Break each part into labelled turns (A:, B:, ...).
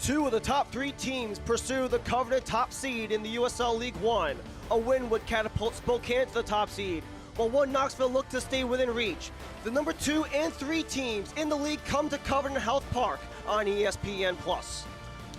A: Two of the top three teams pursue the coveted top seed in the USL League One. A win would catapult Spokane to the top seed, while one Knoxville looked to stay within reach. The number 2 and 3 teams in the league come to Covenant Health Park on ESPN+.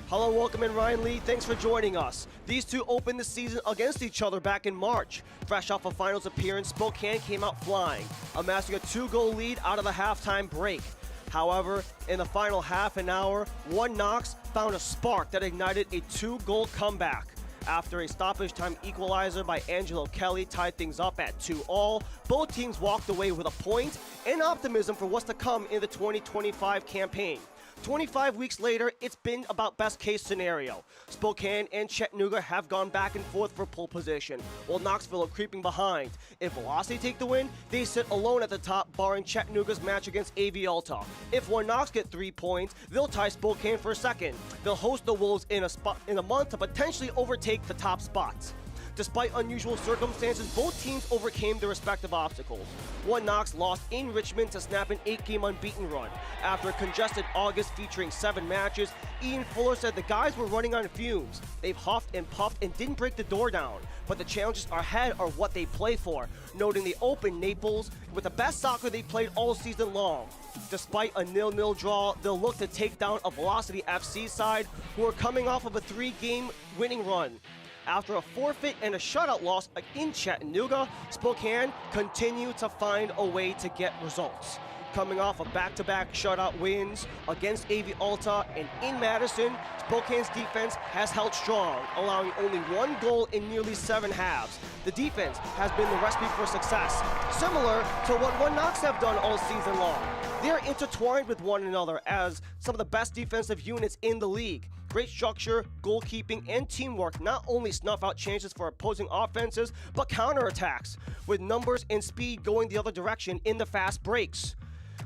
A: Hello, welcome in Ryan Lee. Thanks for joining us. These two opened the season against each other back in March. Fresh off a finals appearance, Spokane came out flying, amassing a 2-goal lead out of the halftime break. However, in the final half an hour, one Knox found a spark that ignited a 2-goal comeback. After a stoppage time equalizer by Angelo Kelly tied things up at 2-2, both teams walked away with a point and optimism for what's to come in the 2025 campaign. 25 weeks later, it's been about best case scenario. Spokane and Chattanooga have gone back and forth for pole position, while Knoxville are creeping behind. If Velocity take the win, they sit alone at the top, barring Chattanooga's match against AV Alta. If one Knox get 3 points, they'll tie Spokane for second. They'll host the Wolves in a month to potentially overtake the top spots. Despite unusual circumstances, both teams overcame their respective obstacles. One Knox lost in Richmond to snap an 8-game unbeaten run. After a congested August featuring 7 matches, Ian Fuller said the guys were running on fumes. They've huffed and puffed and didn't break the door down, but the challenges ahead are what they play for, noting they opened Naples with the best soccer they played all season long. Despite a 0-0 draw, they'll look to take down a Velocity FC side who are coming off of a 3-game winning run. After a forfeit and a shutout loss in Chattanooga, Spokane continued to find a way to get results. Coming off of back-to-back shutout wins against AV Alta and in Madison, Spokane's defense has held strong, allowing only 1 goal in nearly 7 halves. The defense has been the recipe for success, similar to what one Knox have done all season long. They are intertwined with one another as some of the best defensive units in the league. Great structure, goalkeeping, and teamwork not only snuff out chances for opposing offenses, but counterattacks, with numbers and speed going the other direction in the fast breaks.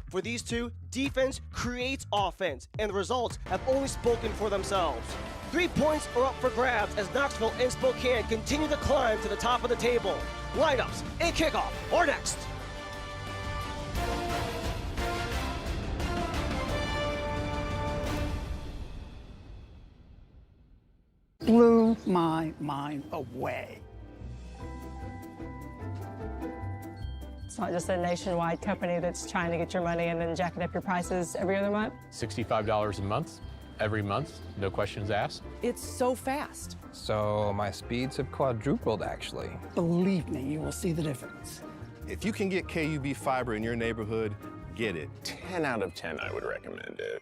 A: For these two, defense creates offense, and the results have only spoken for themselves. 3 points are up for grabs as Knoxville and Spokane continue to climb to the top of the table. Lineups and kickoff are next.
B: Blew my mind away.
C: It's not just a nationwide company that's trying to get your money and then jacking up your prices every other month.
D: $65 a month, every month, no questions asked.
E: It's so fast.
F: So my speeds have quadrupled, actually.
B: Believe me, you will see the difference.
G: If you can get KUB fiber in your neighborhood, get it.
H: 10 out of 10, I would recommend it.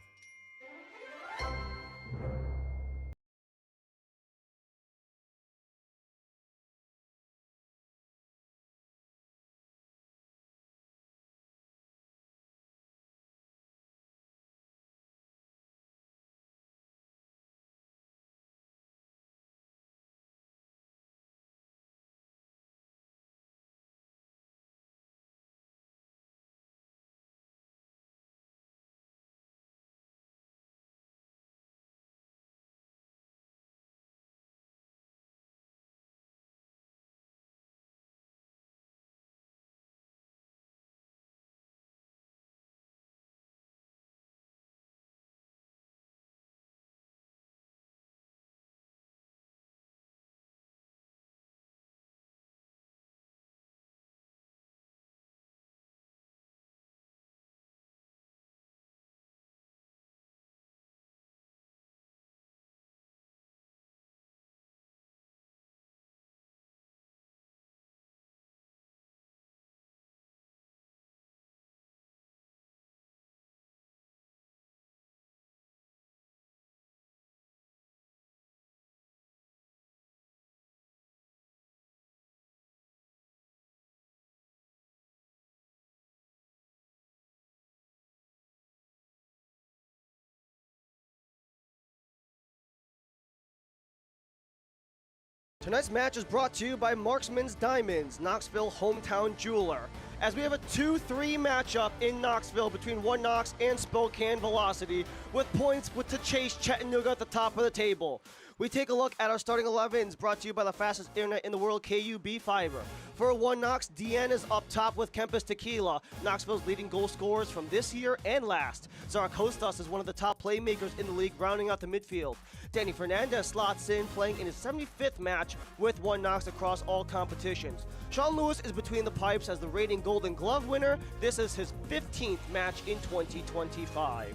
A: Tonight's match is brought to you by Marksman's Diamonds, Knoxville hometown jeweler. As we have a 2-3 matchup in Knoxville between one Knox and Spokane Velocity, with points to chase Chattanooga at the top of the table. We take a look at our starting 11s, brought to you by the fastest internet in the world, KUB Fiber. For One Knox, DN is up top with Kempis Tequila, Knoxville's leading goal scorers from this year and last. Zarkostas is one of the top playmakers in the league, rounding out the midfield. Danny Fernandez slots in, playing in his 75th match with One Knox across all competitions. Sean Lewis is between the pipes as the reigning Golden Glove winner. This is his 15th match in 2025.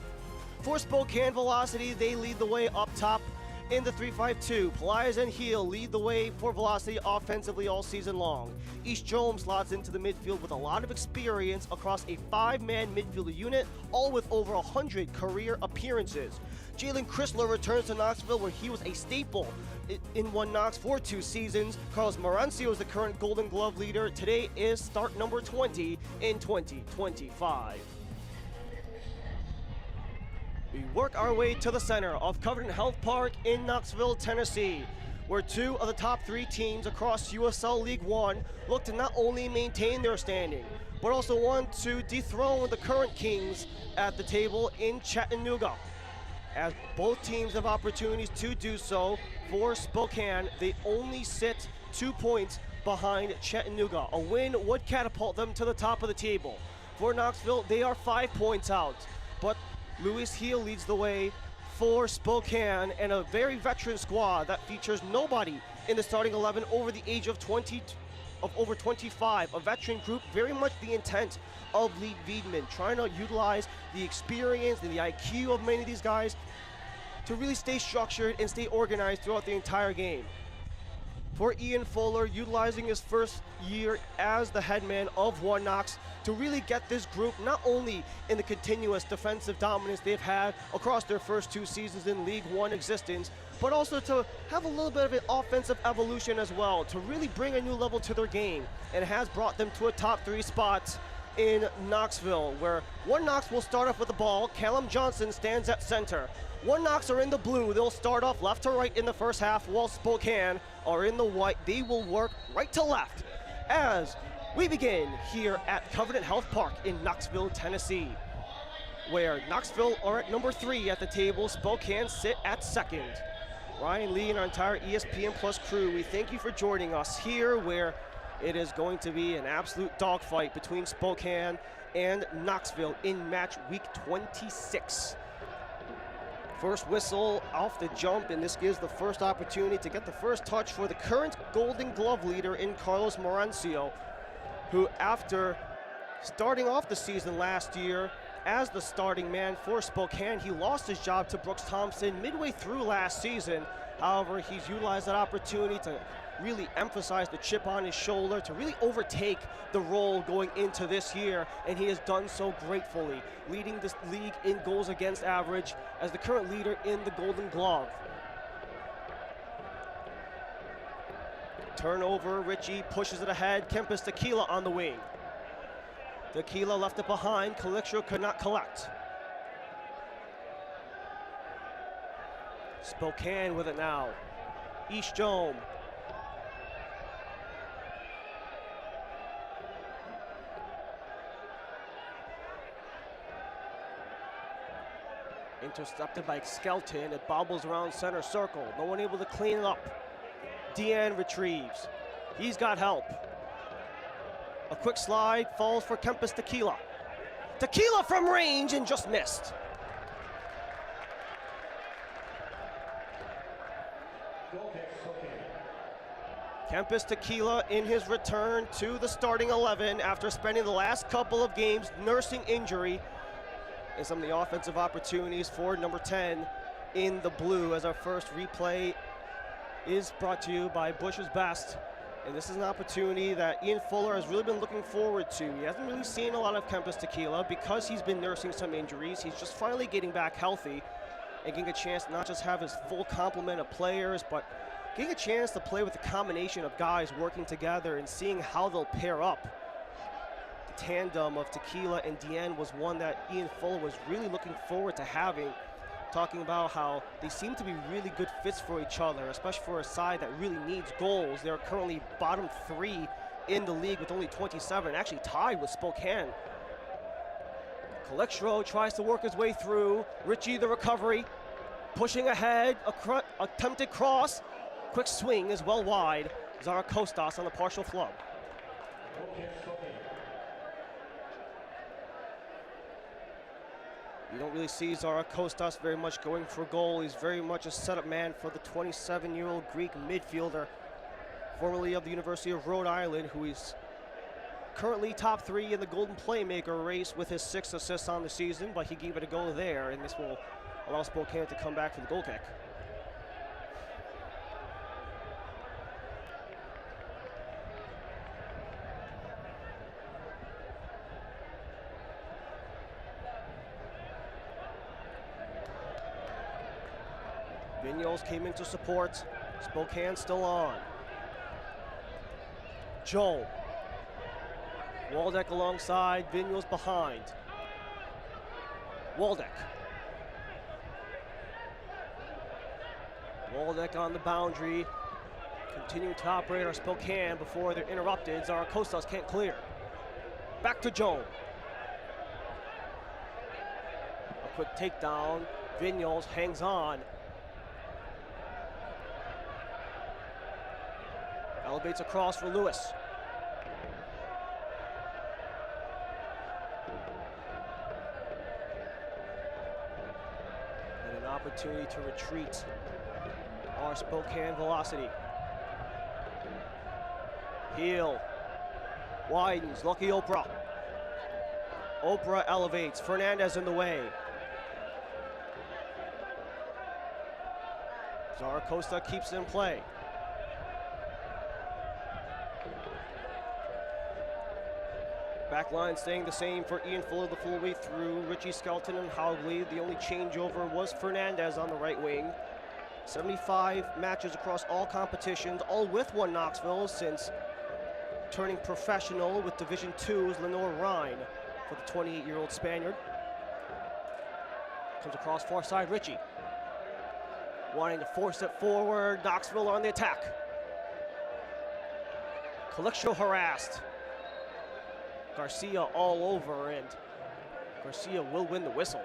A: For Spokane Velocity, they lead the way up top in the 3-5-2. Pelias and Heel lead the way for Velocity offensively all season long. East Jones slots into the midfield with a lot of experience across a 5-man midfielder unit, all with over 100 career appearances. Jalen Chrysler returns to Knoxville, where he was a staple in One Knox for 2 seasons. Carlos Marancio is the current Golden Glove leader. Today is start number 20 in 2025. We work our way to the center of Covenant Health Park in Knoxville, Tennessee, where 2 of the top 3 teams across USL League One look to not only maintain their standing, but also want to dethrone the current kings at the table in Chattanooga. As both teams have opportunities to do so, for Spokane, they only sit 2 points behind Chattanooga. A win would catapult them to the top of the table. For Knoxville, they are 5 points out, but Luis Heel leads the way for Spokane, and a very veteran squad that features nobody in the starting 11 over the age of over 25. A veteran group, very much the intent of Lee Wiedemann, trying to utilize the experience and the IQ of many of these guys to really stay structured and stay organized throughout the entire game. For Ian Fuller, utilizing his first year as the headman of One Knox to really get this group not only in the continuous defensive dominance they've had across their first 2 seasons in League One existence, but also to have a little bit of an offensive evolution as well, to really bring a new level to their game, and has brought them to a top 3 spot in Knoxville, where One Knox will start off with the ball. Callum Johnson stands at center. One Knox are in the blue. They'll start off left to right in the first half, while Spokane are in the white. They will work right to left as we begin here at Covenant Health Park in Knoxville, Tennessee, where Knoxville are at number 3 at the table. Spokane sit at 2nd. Ryan Lee and our entire ESPN Plus crew, we thank you for joining us here, where it is going to be an absolute dogfight between Spokane and Knoxville in match week 26. First whistle off the jump, and this gives the first opportunity to get the first touch for the current Golden Glove leader in Carlos Marancio, who, after starting off the season last year as the starting man for Spokane, he lost his job to Brooks Thompson midway through last season. However, he's utilized that opportunity to really emphasize the chip on his shoulder, to really overtake the role going into this year, and he has done so gratefully, leading this league in goals against average as the current leader in the Golden Glove. Turnover, Richie pushes it ahead. Kempis Tequila on the wing. Tequila left it behind. Calixto could not collect. Spokane with it now. East Jome. Intercepted by Skelton. It bobbles around center circle. No one able to clean it up. Deanne retrieves. He's got help. A quick slide, falls for Kempis Tequila. Tequila from range and just missed. Kempis Tequila in his return to the starting 11 after spending the last couple of games nursing injury, and some of the offensive opportunities for number 10 in the blue, as our first replay is brought to you by Bush's Best. And this is an opportunity that Ian Fuller has really been looking forward to. He hasn't really seen a lot of Kempis Tequila because he's been nursing some injuries. He's just finally getting back healthy and getting a chance to not just have his full complement of players, but getting a chance to play with a combination of guys working together and seeing how they'll pair up. The tandem of Tequila and Deanne was one that Ian Fuller was really looking forward to having, talking about how they seem to be really good fits for each other, especially for a side that really needs goals. They're currently bottom 3 in the league with only 27, actually tied with Spokane. Calixto tries to work his way through. Richie the recovery, pushing ahead, attempted cross. Quick swing is well wide. Zarkostas on the partial flub. You don't really see Zarakostas very much going for goal. He's very much a setup man for the 27-year-old Greek midfielder, formerly of the University of Rhode Island, who is currently top 3 in the Golden Playmaker race with his 6 assists on the season, but he gave it a go there, and this will allow Spokane to come back for the goal kick. Vignoles came in to support. Spokane still on. Joel. Waldeck alongside, Vignoles behind. Waldeck. Waldeck on the boundary. Continuing to operate our Spokane before they're interrupted. Zarakostas can't clear. Back to Joel. A quick takedown. Vignoles hangs on. Elevates across for Lewis. And an opportunity to retreat our Spokane velocity. Heel. Widens. Lucky Oprah. Oprah elevates. Fernandez in the way. Zaracosta keeps it in play. Back line staying the same for Ian Fuller the full way through. Richie Skelton and Howley. The only changeover was Fernandez on the right wing. 75 matches across all competitions, all with one Knoxville since turning professional with Division II's Lenore Rhine for the 28-year-old Spaniard. Comes across far side, Richie. Wanting to force it forward, Knoxville on the attack. Calixto harassed. Garcia all over, and Garcia will win the whistle.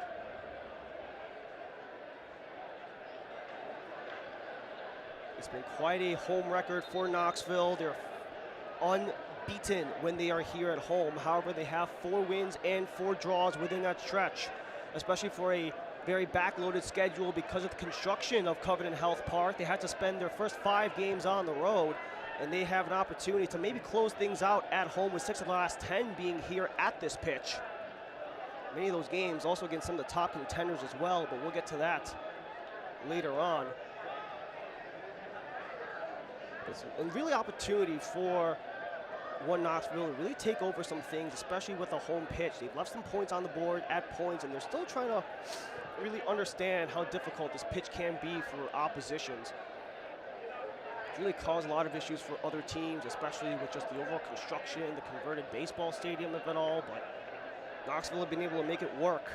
A: It's been quite a home record for Knoxville. They're unbeaten when they are here at home. However, they have 4 wins and 4 draws within that stretch, especially for a very backloaded schedule because of the construction of Covenant Health Park. They had to spend their first 5 games on the road, and they have an opportunity to maybe close things out at home with 6 of the last 10 being here at this pitch. Many of those games also against some of the top contenders as well, but we'll get to that later on. It's a really opportunity for one Knoxville to really take over some things, especially with a home pitch. They've left some points on the board at points, and they're still trying to really understand how difficult this pitch can be for oppositions. It's really caused a lot of issues for other teams, especially with just the overall construction, the converted baseball stadium of it all, but Knoxville have been able to make it work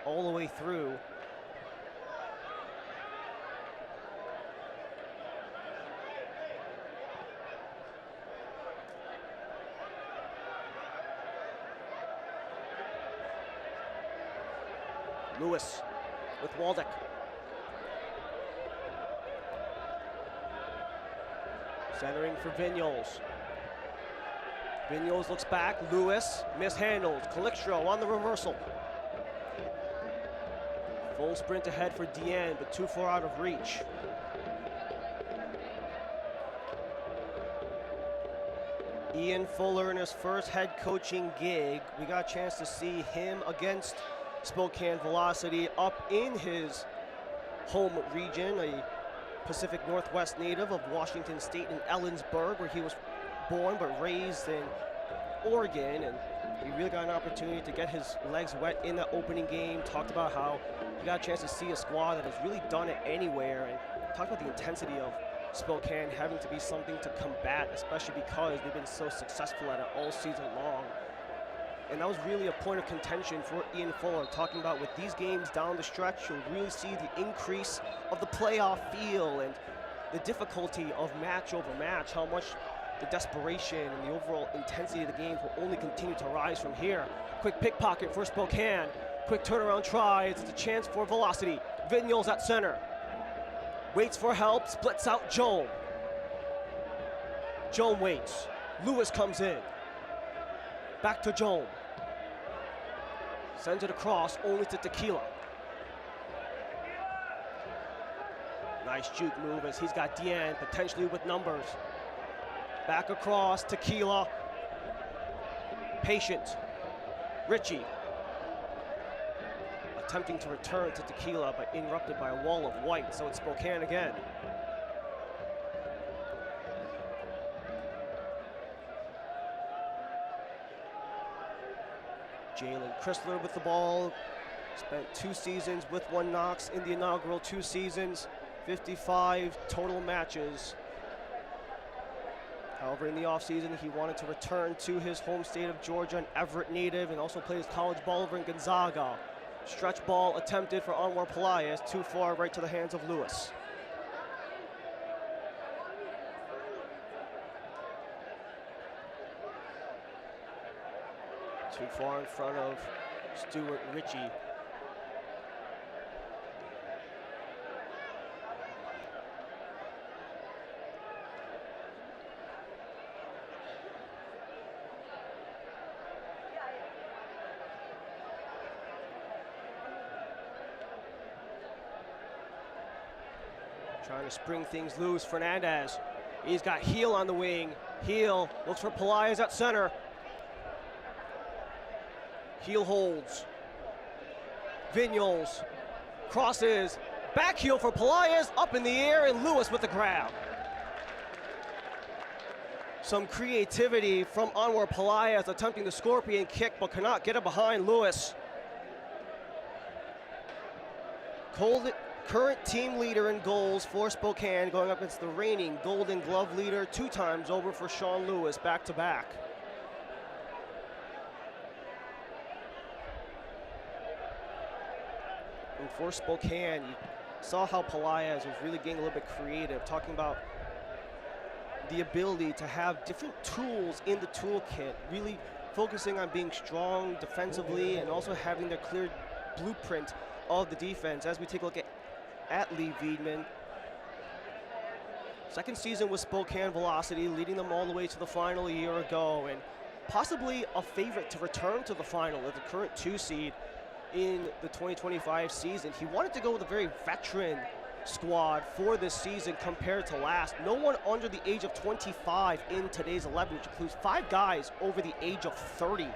A: all the way through. Lewis with Waldeck. Centering for Vignoles. Vignoles looks back. Lewis mishandled. Calixto on the reversal. Full sprint ahead for Deanne, but too far out of reach. Ian Fuller in his first head coaching gig. We got a chance to see him against Spokane Velocity up in his home region, a Pacific Northwest native of Washington State in Ellensburg, where he was born but raised in Oregon, and he really got an opportunity to get his legs wet in the opening game. Talked about how he got a chance to see a squad that has really done it anywhere, and talked about the intensity of Spokane having to be something to combat, especially because they've been so successful at it all season long. And that was really a point of contention for Ian Fuller, talking about with these games down the stretch, you'll really see the increase of the playoff feel and the difficulty of match over match, how much the desperation and the overall intensity of the games will only continue to rise from here. Quick pickpocket for Spokane. Quick turnaround try. It's a chance for velocity. Vignoles at center. Waits for help. Splits out Joan. Joan waits. Lewis comes in. Back to Jome. Sends it across, only to Tequila. Nice juke move as he's got Deanne potentially with numbers. Back across, Tequila. Patient. Richie. Attempting to return to Tequila, but interrupted by a wall of white, so it's Spokane again. Jalen Chrysler with the ball. Spent 2 seasons with One Knox in the inaugural 2 seasons. 55 total matches. However, in the offseason, he wanted to return to his home state of Georgia, an Everett native, and also plays college ball over in Gonzaga. Stretch ball attempted for Anwar Pelaez, too far right to the hands of Lewis. Too far in front of Stuart Ritchie. Trying to spring things loose, Fernandez. He's got Heel on the wing. Heel looks for Pelaez at center. Heel holds. Vignoles crosses. Back heel for Pelaez, up in the air, and Lewis with the grab. Some creativity from Anwar Pelaez attempting the scorpion kick, but cannot get it behind Lewis. Current team leader in goals for Spokane, going up against the reigning Golden Glove leader 2 times over for Sean Lewis, back to back. And for Spokane, you saw how Pelaez was really getting a little bit creative, talking about the ability to have different tools in the toolkit, really focusing on being strong defensively and also having their clear blueprint of the defense. As we take a look at Lee Wiedemann. Second season with Spokane Velocity, leading them all the way to the final a year ago, and possibly a favorite to return to the final as the current 2 seed in the 2025 season. He wanted to go with a very veteran squad for this season compared to last. No one under the age of 25 in today's 11, which includes 5 guys over the age of 30.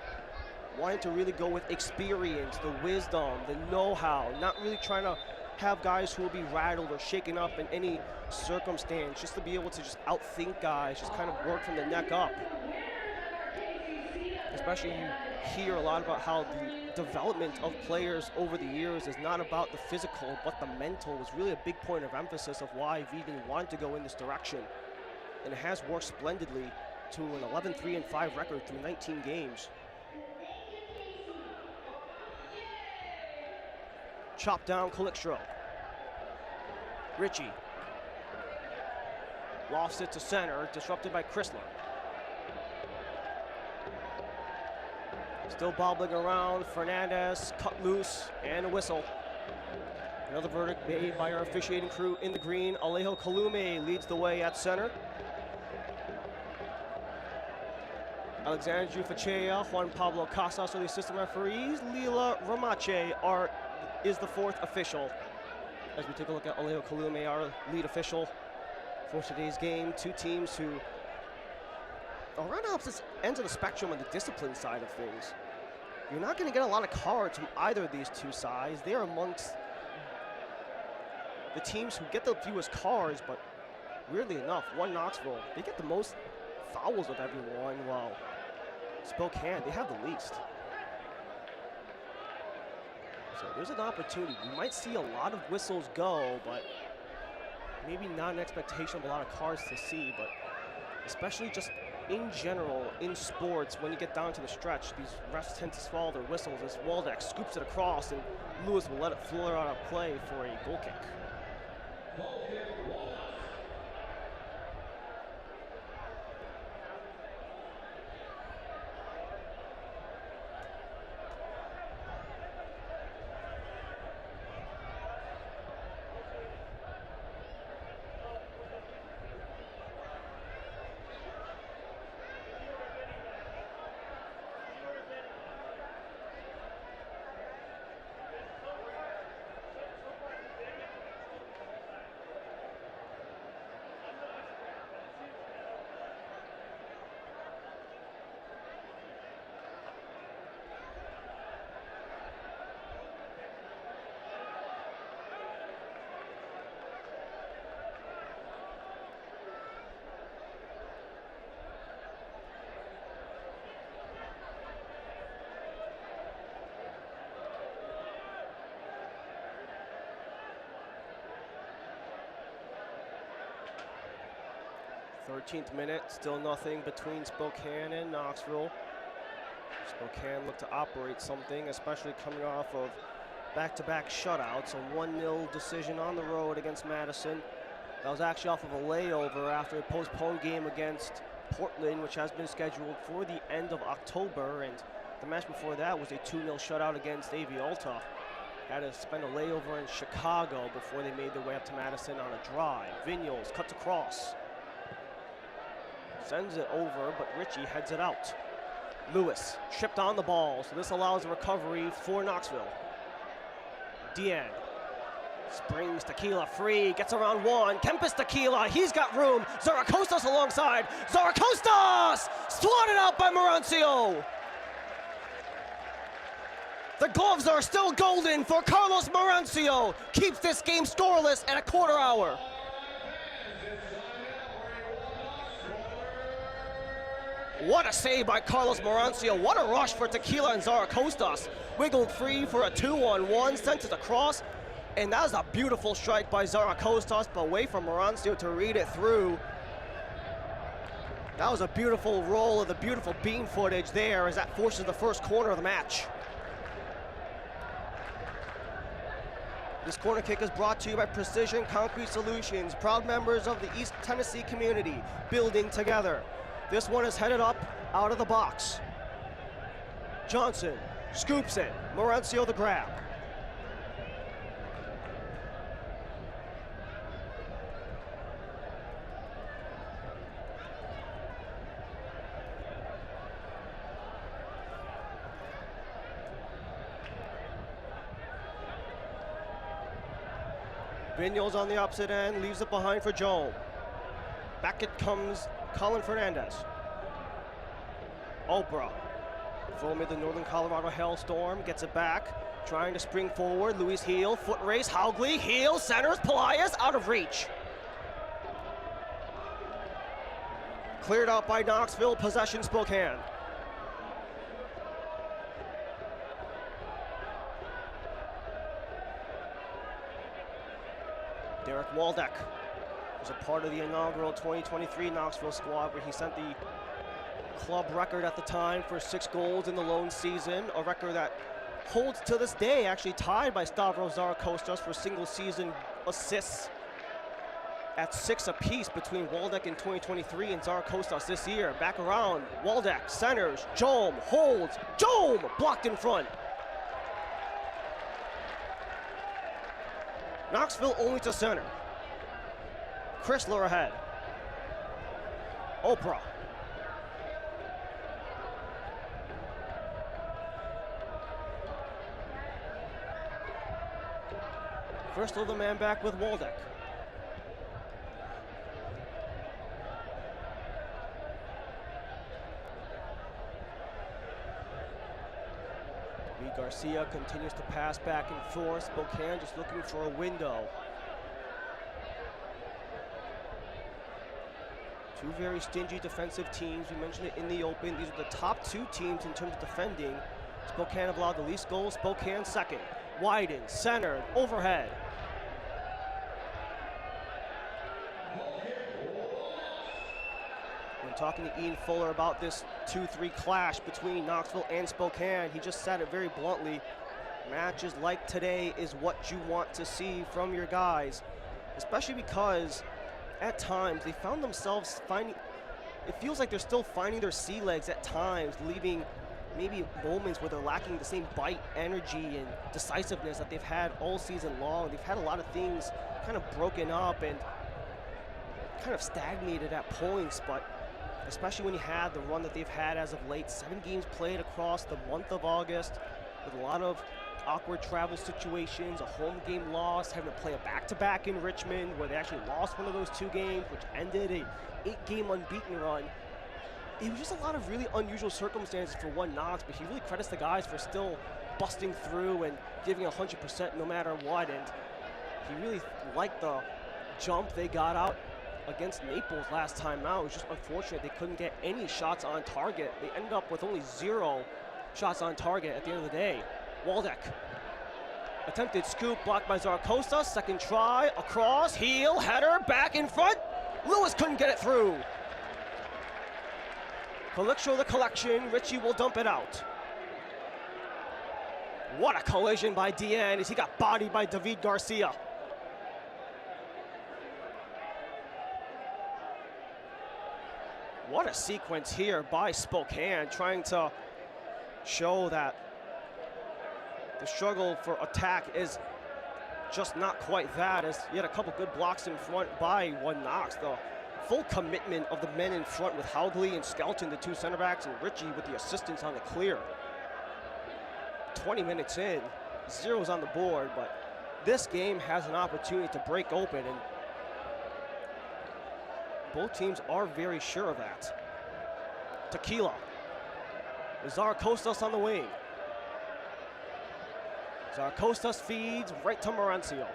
A: Wanting to really go with experience, the wisdom, the know-how, not really trying to have guys who will be rattled or shaken up in any circumstance, just to be able to just outthink guys, just kind of work from the neck up. Especially you hear a lot about how the development of players over the years is not about the physical, but the mental was really a big point of emphasis of why Wiedemann wanted to go in this direction. And it has worked splendidly to an 11-3-5 record through 19 games. Chop down Calixtro. Ritchie. Lost it to center, disrupted by Chrysler. Still bobbling around, Fernandez cut loose, and a whistle. Another verdict made by our officiating crew in the green. Alejo Kalume leads the way at center. Alexandru Facea, Juan Pablo Casas are the assistant referees. Lila Ramache is the 4th official. As we take a look at Alejo Kalume, our lead official for today's game. 2 teams who are on opposite ends of the spectrum on the discipline side of things. You're not going to get a lot of cards from either of these 2 sides. They are amongst the teams who get the fewest cards, but weirdly enough, One Knoxville, they get the most fouls of everyone, while Spokane, they have the least. So there's an opportunity. We might see a lot of whistles go, but maybe not an expectation of a lot of cards to see, but especially just in general, in sports, when you get down to the stretch, these refs tend to swallow their whistles as Waldeck scoops it across, and Lewis will let it float out of play for a goal kick. 13th minute, still nothing between Spokane and Knoxville. Spokane looked to operate something, especially coming off of back-to-back shutouts. A 1-0 decision on the road against Madison. That was actually off of a layover after a postponed game against Portland, which has been scheduled for the end of October. And the match before that was a 2-0 shutout against AV Alta. Had to spend a layover in Chicago before they made their way up to Madison on a drive. Vigneault cuts across. Sends it over, but Ritchie heads it out. Lewis tripped on the ball, so this allows a recovery for Knoxville. Deanne springs Tequila free, gets around one. Kempis Tequila, he's got room. Zaracostas alongside. Zaracostas! Swatted out by Marancio. The gloves are still golden for Carlos Marancio. Keeps this game scoreless at a quarter hour. What a save by Carlos Marancio. What a rush for Tequila and Zaracostas. Wiggled free for a 2-on-1, sent it across. And that was a beautiful strike by Zaracostas, but wait for Marancio to read it through. That was a beautiful roll of the beautiful beam footage there as that forces the first corner of the match. This corner kick is brought to you by Precision Concrete Solutions, proud members of the East Tennessee community, building together. This one is headed up out of the box. Johnson scoops it. Marancio the grab. Vigneault's on the opposite end, leaves it behind for Joe. Back it comes Colin Fernandez. Oprah from the Northern Colorado Hailstorm gets it back, trying to spring forward. Luis Heel, foot race, Haugley, Heel, centers, Pelias, out of reach. Cleared out by Knoxville, possession Spokane. Derek Waldeck was a part of the inaugural 2023 Knoxville squad, where he set the club record at the time for 6 goals in the lone season, a record that holds to this day, actually tied by Stavros Zaracostas for single season assists at 6 apiece between Waldeck in 2023 and Zaracostas this year. Back around, Waldeck centers, Jome holds, Jome blocked in front. Knoxville only to center. Chrysler ahead. Oprah. Crystal the man back with Waldeck. Garcia continues to pass back and forth. Spokane just looking for a window. Two very stingy defensive teams. We mentioned it in the open. These are the top 2 teams in terms of defending. Spokane have allowed the least goals. Spokane second. Widen, centered, overhead. When talking to Ian Fuller about this 2-3 clash between Knoxville and Spokane, he just said it very bluntly. Matches like today is what you want to see from your guys, especially because at times they found themselves finding, it feels like they're still finding their sea legs at times, leaving maybe moments where they're lacking the same bite, energy, and decisiveness that they've had all season long. They've had a lot of things kind of broken up and kind of stagnated at points, but especially when you have the run that they've had as of late, 7 games played across the month of August with a lot of awkward travel situations, a home game loss, having to play a back-to-back in Richmond where they actually lost one of those 2 games, which ended a 8-game unbeaten run. It was just a lot of really unusual circumstances for one Knox, but he really credits the guys for still busting through and giving 100% no matter what, and he really liked the jump they got out against Naples last time out. It was just unfortunate they couldn't get any shots on target. They ended up with only 0 shots on target at the end of the day. Waldeck, attempted scoop, blocked by Zaracostas. Second try, across, heel, header, back in front. Lewis couldn't get it through. Calixto the collection, Richie will dump it out. What a collision by Deanne as he got bodied by David Garcia. What a sequence here by Spokane, trying to show that the struggle for attack is just not quite that, as you had a couple good blocks in front by one Knox. The full commitment of the men in front with Haugley and Skelton, the two center backs, and Richie with the assistance on the clear. 20 minutes in, zeros on the board, but this game has an opportunity to break open, and both teams are very sure of that. Tequila. Zarcostas on the wing. Zarcostas feeds right to Mauricio.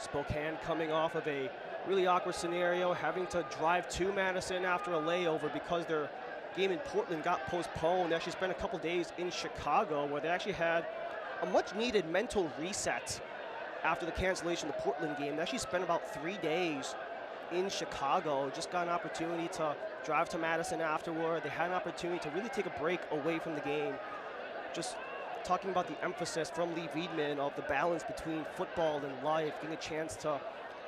A: Spokane coming off of a really awkward scenario, having to drive to Madison after a layover because their game in Portland got postponed. They actually spent a couple days in Chicago where they actually had a much needed mental reset after the cancellation of the Portland game. They actually spent about 3 days in Chicago, just got an opportunity to drive to Madison afterward. They had an opportunity to really take a break away from the game. Just talking about the emphasis from Lee Wiedemann of the balance between football and life, getting a chance to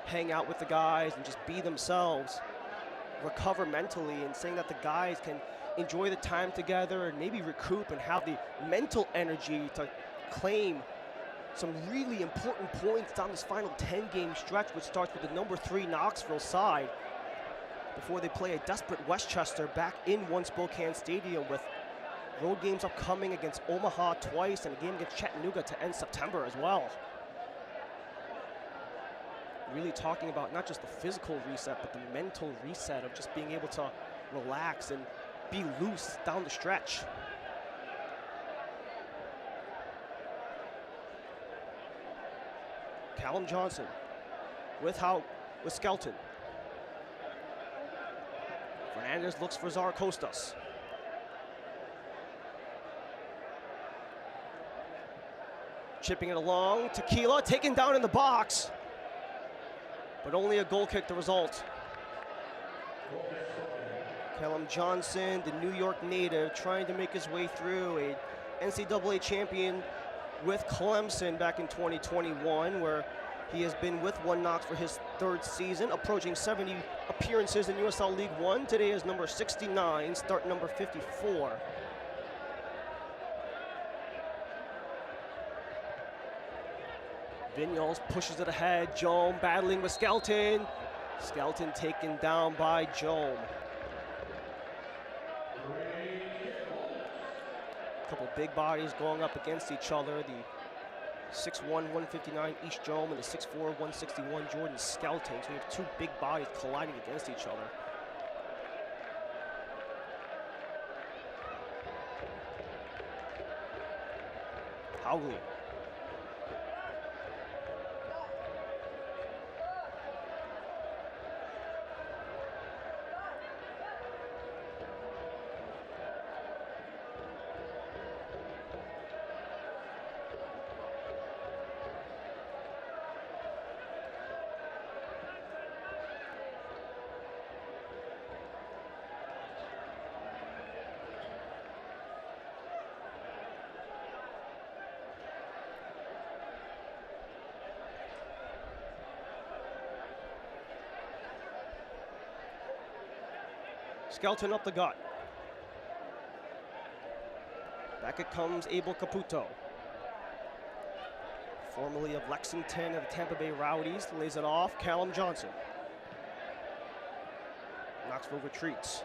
A: hang out with the guys and just be themselves, recover mentally, and saying that the guys can enjoy the time together and maybe recoup and have the mental energy to claim some really important points down this final 10-game stretch, which starts with the number 3 Knoxville side before they play a desperate Westchester back in One Spokane Stadium, with road games upcoming against Omaha twice and a game against Chattanooga to end September as well. Really talking about not just the physical reset, but the mental reset of just being able to relax and be loose down the stretch. Callum Johnson with Skelton. Fernandez looks for Zarcostas. Chipping it along, Tequila taken down in the box, but only a goal kick the result. Callum Johnson, the New York native, trying to make his way through, a NCAA champion with Clemson back in 2021, where he has been with One Knox for his 3rd season, approaching 70 appearances in USL League One. Today is number 69, start number 54. Vignoles pushes it ahead, Jome battling with Skelton. Skelton taken down by Jome. A couple big bodies going up against each other. The 6'1", 159 East Jome and the 6'4", 161 Jordan Skelton. So we have 2 big bodies colliding against each other. Haugley. Skelton up the gut. Back it comes Abel Caputo. Formerly of Lexington and the Tampa Bay Rowdies, lays it off. Callum Johnson. Knoxville retreats.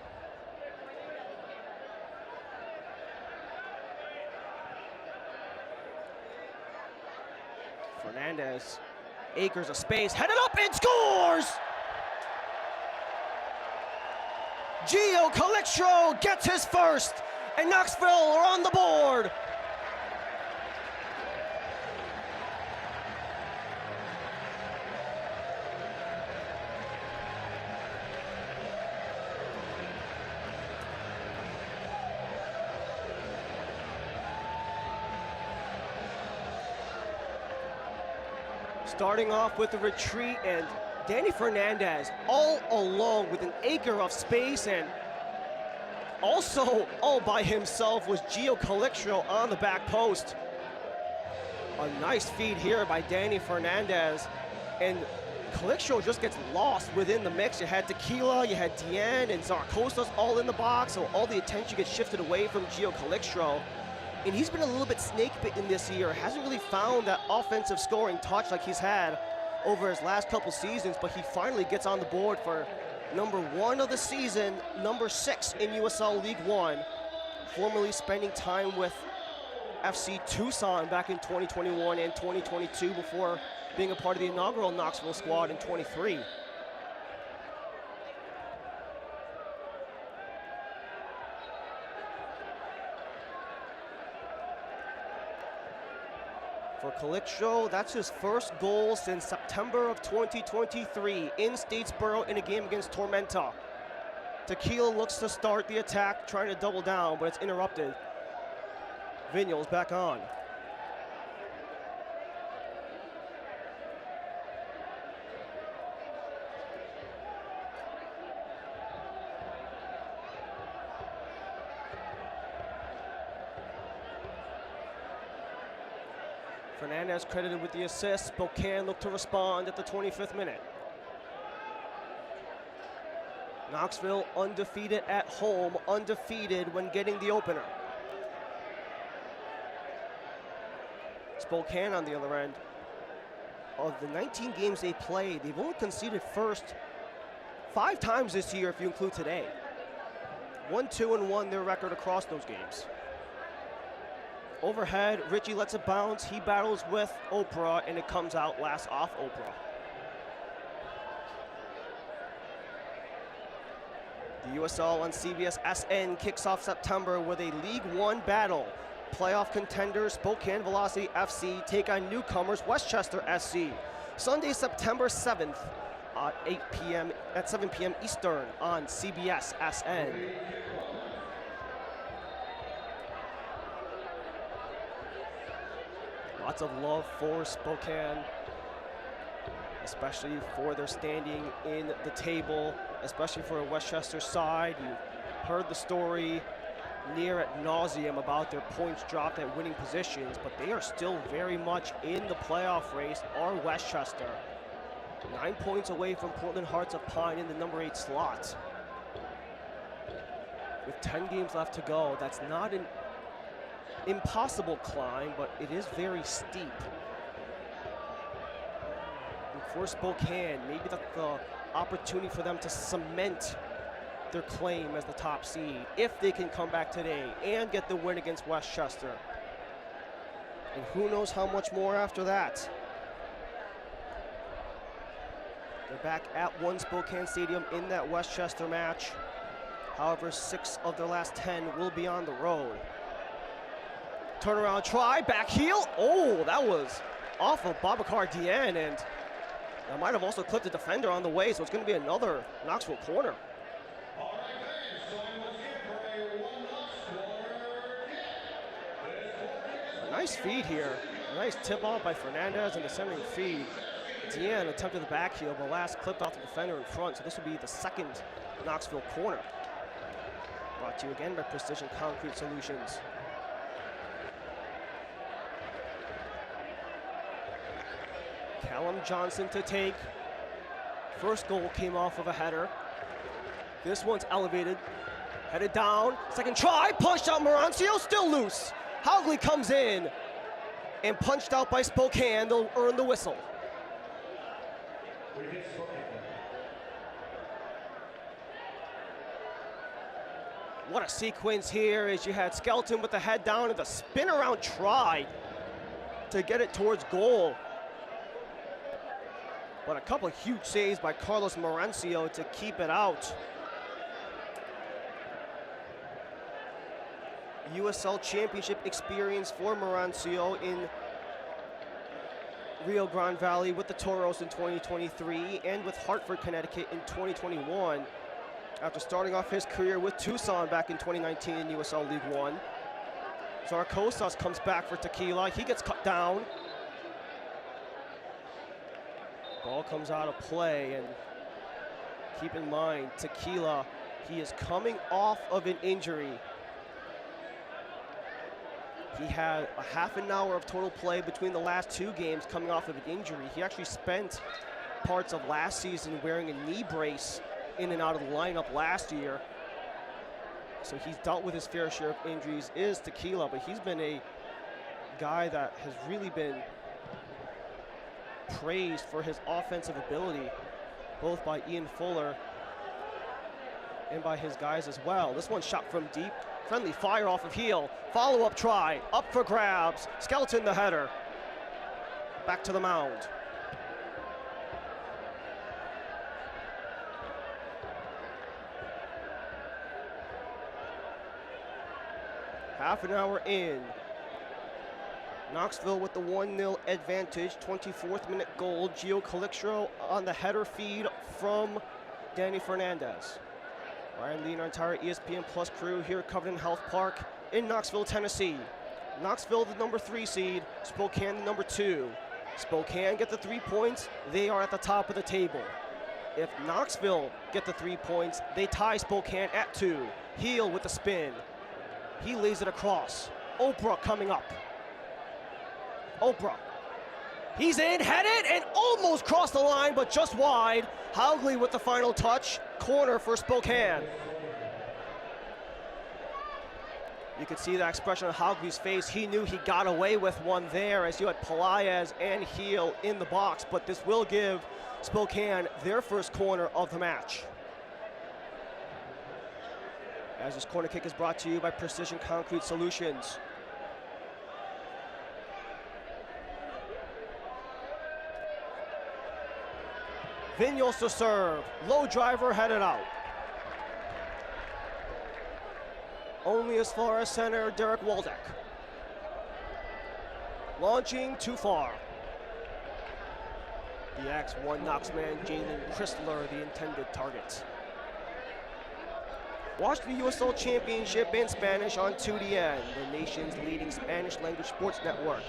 A: Fernandez, acres of space, headed up and scores! Gio Calixto gets his first, and Knoxville are on the board. Starting off with the retreat, and Danny Fernandez all alone with an acre of space, and also all by himself was Gio Calixto on the back post. A nice feed here by Danny Fernandez, and Calixto just gets lost within the mix. You had Tequila, you had Deanne, and Zarcostas all in the box, so all the attention gets shifted away from Gio Calixto. And he's been a little bit snake bitten this year. Hasn't really found that offensive scoring touch like he's had over his last couple seasons, but he finally gets on the board for number 1 of the season, number 6 in USL League One, formerly spending time with FC Tucson back in 2021 and 2022 before being a part of the inaugural Knoxville squad in 23. For Calixto, that's his first goal since September of 2023 in Statesboro in a game against Tormenta. Tequila looks to start the attack, trying to double down, but it's interrupted. Vignal's back on. Fernandez credited with the assist. Spokane looked to respond at the 25th minute. Knoxville undefeated at home, undefeated when getting the opener. Spokane on the other end. Of the 19 games they played, they've only conceded first 5 times this year if you include today. 1-2-1 their record across those games. Overhead, Richie lets it bounce. He battles with Oprah, and it comes out last off Oprah. The USL on CBS SN kicks off September with a League One battle. Playoff contenders Spokane Velocity FC take on newcomers Westchester SC. Sunday, September 7th at 7 p.m. Eastern on CBS SN. Lots of love for Spokane, especially for their standing in the table, especially for a Westchester side. You heard the story near ad nauseum about their points dropped at winning positions, but they are still very much in the playoff race, are Westchester. 9 points away from Portland Hearts of Pine in the number 8 slot. With 10 games left to go, that's not an impossible climb, but it is very steep. And for Spokane, maybe that's the opportunity for them to cement their claim as the top seed if they can come back today and get the win against Westchester. And who knows how much more after that. They're back at One Spokane Stadium in that Westchester match. However, 6 of their last 10 will be on the road. Turnaround try, back heel. Oh, that was off of Babacar Dieng, and that might have also clipped the defender on the way, so it's going to be another Knoxville corner. A nice feed here. A nice tip off by Fernandez and the centering feed. Dieng attempted the back heel, but last clipped off the defender in front, so this will be the second Knoxville corner. Brought to you again by Precision Concrete Solutions. Callum Johnson to take. First goal came off of a header. This one's elevated. Headed down. Second try. Punched out Marancio. Still loose. Haugley comes in and punched out by Spokane. They'll earn the whistle. What a sequence here as you had Skelton with the head down and the spin around try to get it towards goal. But a couple of huge saves by Carlos Marancio to keep it out. USL Championship experience for Marancio in Rio Grande Valley with the Toros in 2023 and with Hartford, Connecticut in 2021. After starting off his career with Tucson back in 2019 in USL League One. Zarcostas comes back for Tequila. He gets cut down. Ball comes out of play, and keep in mind, Tequila, he is coming off of an injury. He had a half an hour of total play between the last 2 games coming off of an injury. He actually spent parts of last season wearing a knee brace in and out of the lineup last year. So he's dealt with his fair share of injuries, is Tequila, but he's been a guy that has really been praised for his offensive ability, both by Ian Fuller and by his guys as well. This one shot from deep. Friendly fire off of heel. Follow-up try. Up for grabs. Skelton the header. Back to the mound. Half an hour in. Knoxville with the 1-0 advantage. 24th minute goal. Gio Calixtro on the header feed from Danny Fernandez. Ryan Lee and our entire ESPN Plus crew here at Covenant Health Park in Knoxville, Tennessee. Knoxville, the number 3 seed. Spokane, the number 2. Spokane get the 3 points. They are at the top of the table. If Knoxville get the 3 points, they tie Spokane at 2. Heel with the spin. He lays it across. Oprah coming up. Oprah. He's in, headed, and almost crossed the line, but just wide. Haugley with the final touch. Corner for Spokane. You could see that expression on Haugley's face. He knew he got away with one there as you had Pelaez and Heel in the box, but this will give Spokane their first corner of the match. As this corner kick is brought to you by Precision Concrete Solutions. Vignos to serve. Low driver headed out. Only as far as center, Derek Waldeck. Launching too far. The X1 Knoxman, Jalen Chrysler, the intended target. Watch the USL Championship in Spanish on 2DN, the nation's leading Spanish language sports network.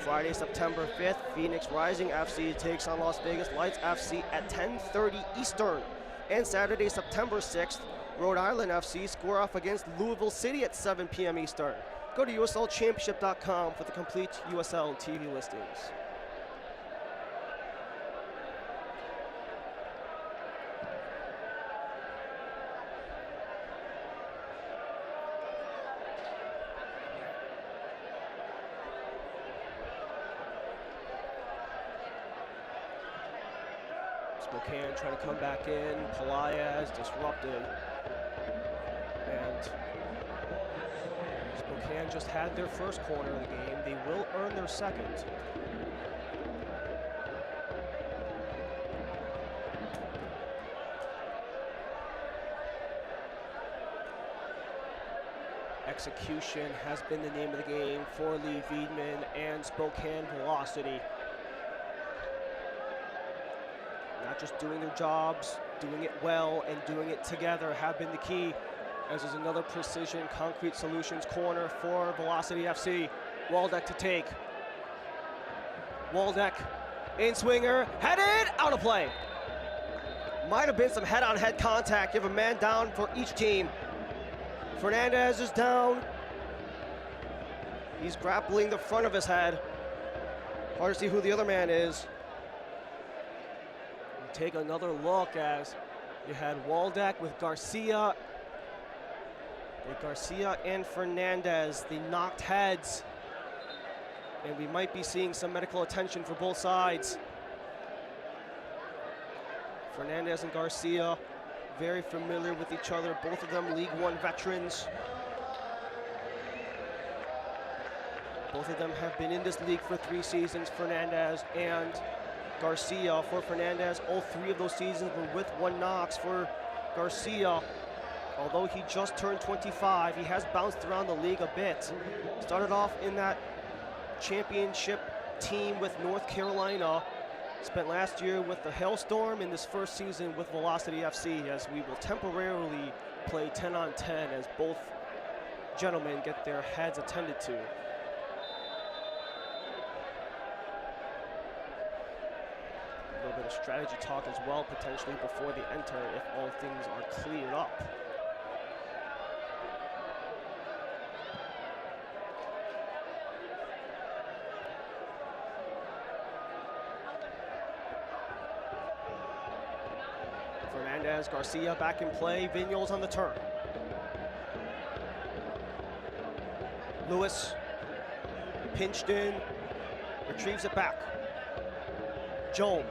A: Friday, September 5th, Phoenix Rising FC takes on Las Vegas Lights FC at 10:30 Eastern. And Saturday, September 6th, Rhode Island FC square off against Louisville City at 7 p.m. Eastern. Go to uslchampionship.com for the complete USL TV listings. Spokane trying to come back in. Pelaez disrupted. And Spokane just had their first corner of the game. They will earn their second. Execution has been the name of the game for Lee Wiedemann and Spokane Velocity. Not just doing their jobs, doing it well, and doing it together have been the key. As there's another Precision Concrete Solutions corner for Velocity FC. Waldeck to take. Waldeck, in swinger, headed, out of play. Might have been some head-on-head contact. You have a man down for each team. Fernandez is down. He's grappling the front of his head. Hard to see who the other man is. Take another look as you had Waldeck with Garcia. With Garcia and Fernandez, they knocked heads. And we might be seeing some medical attention for both sides. Fernandez and Garcia, very familiar with each other. Both of them League One veterans. Both of them have been in this league for 3 seasons, Fernandez and Garcia. For Fernandez, all 3 of those seasons were with One Knox. For Garcia, although he just turned 25, he has bounced around the league a bit. Started off in that championship team with North Carolina. Spent last year with the Hailstorm, in this first season with Velocity FC, as we will temporarily play 10-on-10 as both gentlemen get their heads attended to. A little bit of strategy talk as well, potentially before they enter, if all things are cleared up. Fernandez, Garcia back in play, Vigneault's on the turn. Lewis, pinched in, retrieves it back. Joan,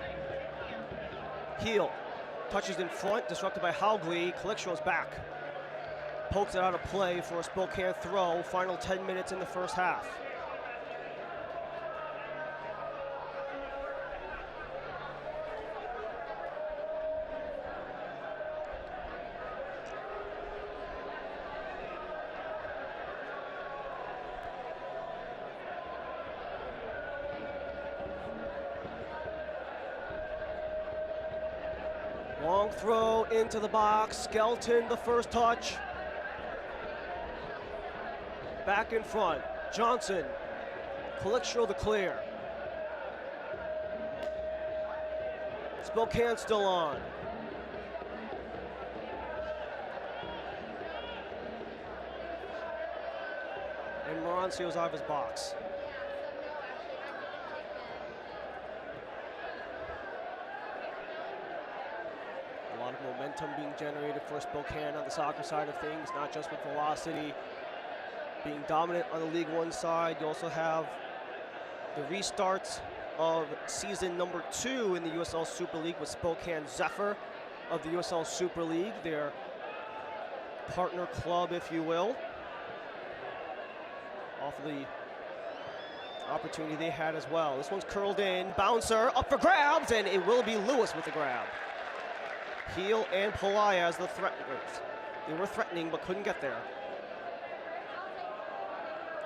A: heel, touches in front, disrupted by Haugli. Calixtro's back. Pokes it out of play for a Spokane throw. Final 10 minutes in the first half. Long throw into the box. Skelton, the first touch. Back in front. Johnson. Calixtro the clear. Spokane still on. And Marancio's out of his box. A lot of momentum being generated for Spokane on the soccer side of things, not just with velocity being dominant on the League One side. You also have the restarts of season number 2 in the USL Super League with Spokane Zephyr of the USL Super League, their partner club, if you will, off of the opportunity they had as well. This one's curled in, bouncer up for grabs, and it will be Lewis with the grab. Heel and Pelaya as the threateners. They were threatening but couldn't get there.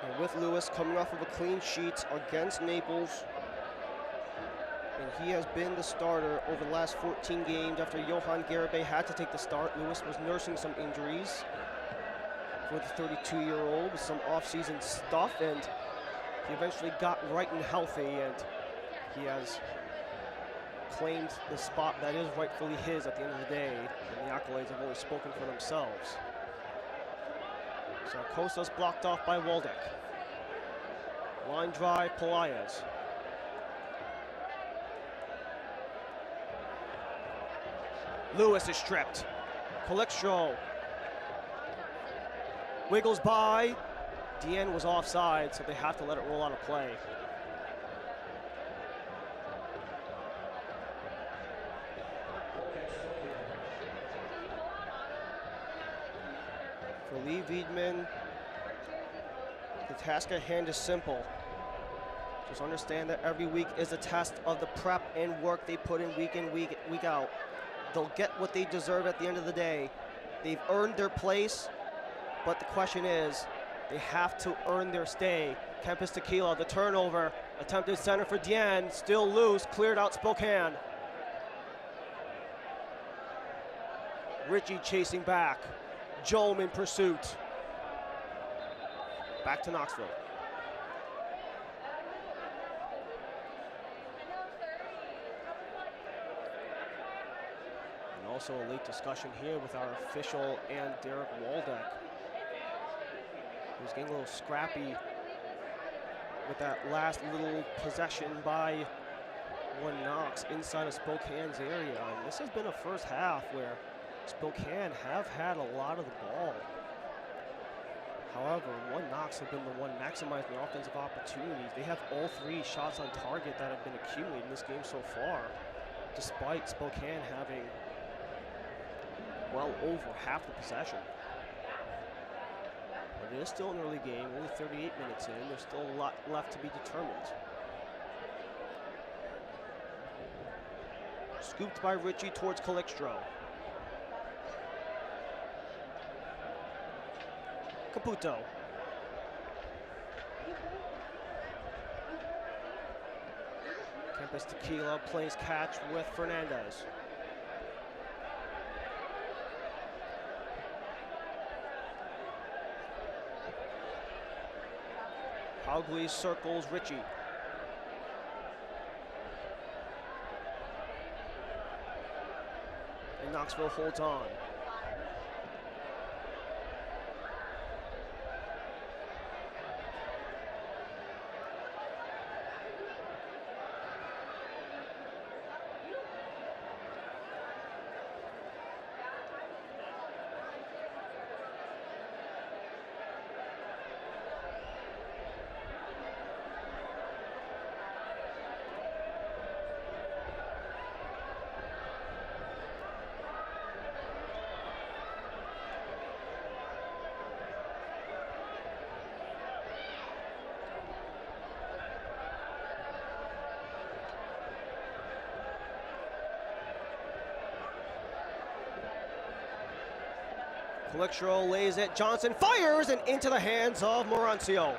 A: And with Lewis coming off of a clean sheet against Naples, and he has been the starter over the last 14 games after Johan Garibay had to take the start. Lewis was nursing some injuries for the 32-year-old with some off-season stuff, and he eventually got right and healthy, and he has claimed the spot that is rightfully his at the end of the day, and the accolades have only spoken for themselves. So Costas blocked off by Waldeck. Line drive, Pelayas. Lewis is stripped. Calixtro wiggles by. Deanne was offside, so they have to let it roll out of play. For Lee Wiedemann, the task at hand is simple. Just understand that every week is a test of the prep and work they put in, week out. They'll get what they deserve at the end of the day. They've earned their place, but the question is, they have to earn their stay. Kempis Tequila, the turnover, attempted center for Diane, still loose, cleared out Spokane. Ritchie chasing back. Jome in pursuit. Back to Knoxville. And also a late discussion here with our official and Derek Waldeck, who's getting a little scrappy with that last little possession by one Knox inside of Spokane's area. And this has been a first half where Spokane have had a lot of the ball. However, one Knox have been the one maximizing the offensive opportunities. They have all 3 shots on target that have been accumulated in this game so far, despite Spokane having well over half the possession. But it is still an early game, only 38 minutes in. There's still a lot left to be determined. Scooped by Ritchie towards Calixtro. Caputo. Kempis Tequila plays catch with Fernandez. Haugli circles Ritchie. and Knoxville holds on. Collectro lays it, Johnson fires, and into the hands of Morancio.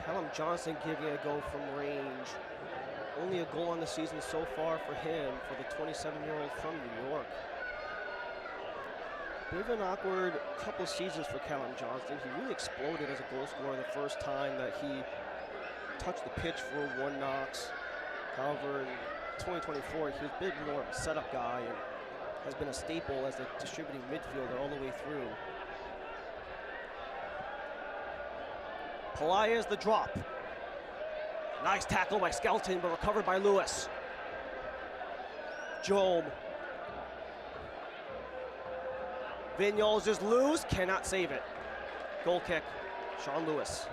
A: Callum Johnson giving a go from range. Only a goal on the season so far for him, for the 27-year-old from New York. Bit of an awkward couple seasons for Callum Johnston. He really exploded as a goal scorer the first time that he touched the pitch for One Knox. However, in 2024, he was a bit more of a setup guy and has been a staple as a distributing midfielder all the way through. Pelaez the drop. Nice tackle by Skelton, but recovered by Lewis. Jome. Vignoles is loose, cannot save it. Goal kick, Sean Lewis.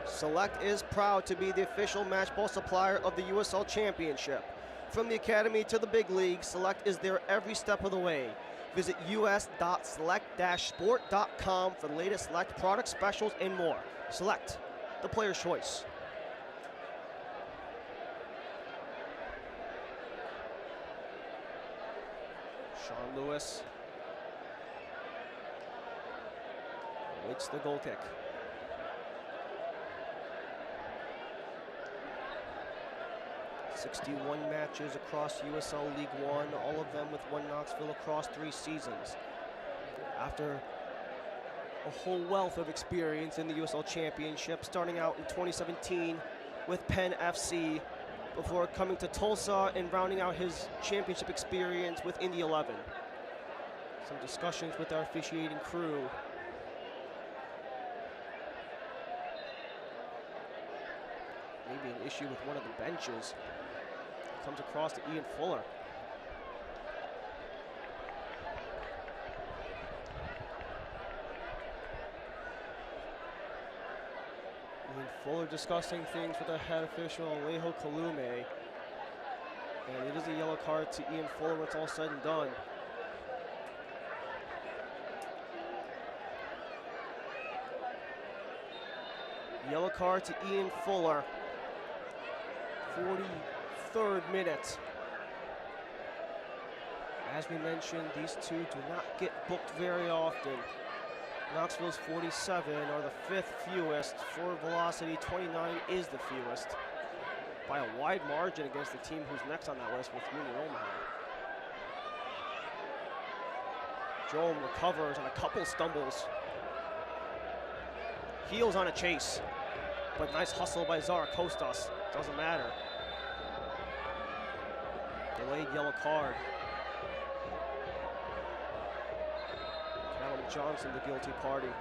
A: Select is proud to be the official match ball supplier of the USL Championship. From the academy to the big league, Select is there every step of the way. Visit us.select-sport.com for the latest Select product specials and more. Select, the player's choice. Sean Lewis waits the goal kick. 61 matches across USL League One, all of them with One Knoxville across 3 seasons. After a whole wealth of experience in the USL Championship, starting out in 2017 with Penn FC, before coming to Tulsa and rounding out his championship experience with Indy 11. Some discussions with our officiating crew. Maybe an issue with one of the benches. Comes across to Ian Fuller. Ian Fuller discussing things with the head official, Alejo Kalume. And it is a yellow card to Ian Fuller when it's all said and done. Yellow card to Ian Fuller. 43rd minute. As we mentioned, these two do not get booked very often. Knoxville's 47 are the 5th fewest. For velocity, 29 is the fewest. By a wide margin against the team who's next on that list with Union Omaha. Jome recovers on a couple stumbles. Heels on a chase. But nice hustle by Zara Kostas. Doesn't matter. Delayed yellow card. Callum Johnson, the guilty party.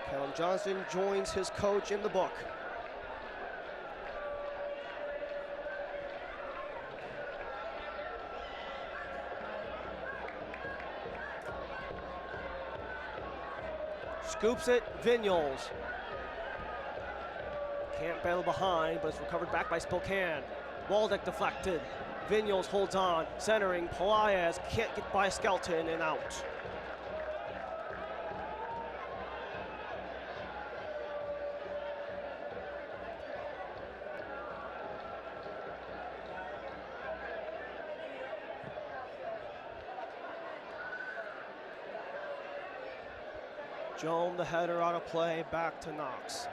A: Callum Johnson joins his coach in the book. Scoops it, Vignoles. Can't battle behind, but it's recovered back by Spokane. Waldeck deflected. Vignoles holds on, centering. Pelaez can't get by Skelton and out. Joan, the header out of play, back to Knox.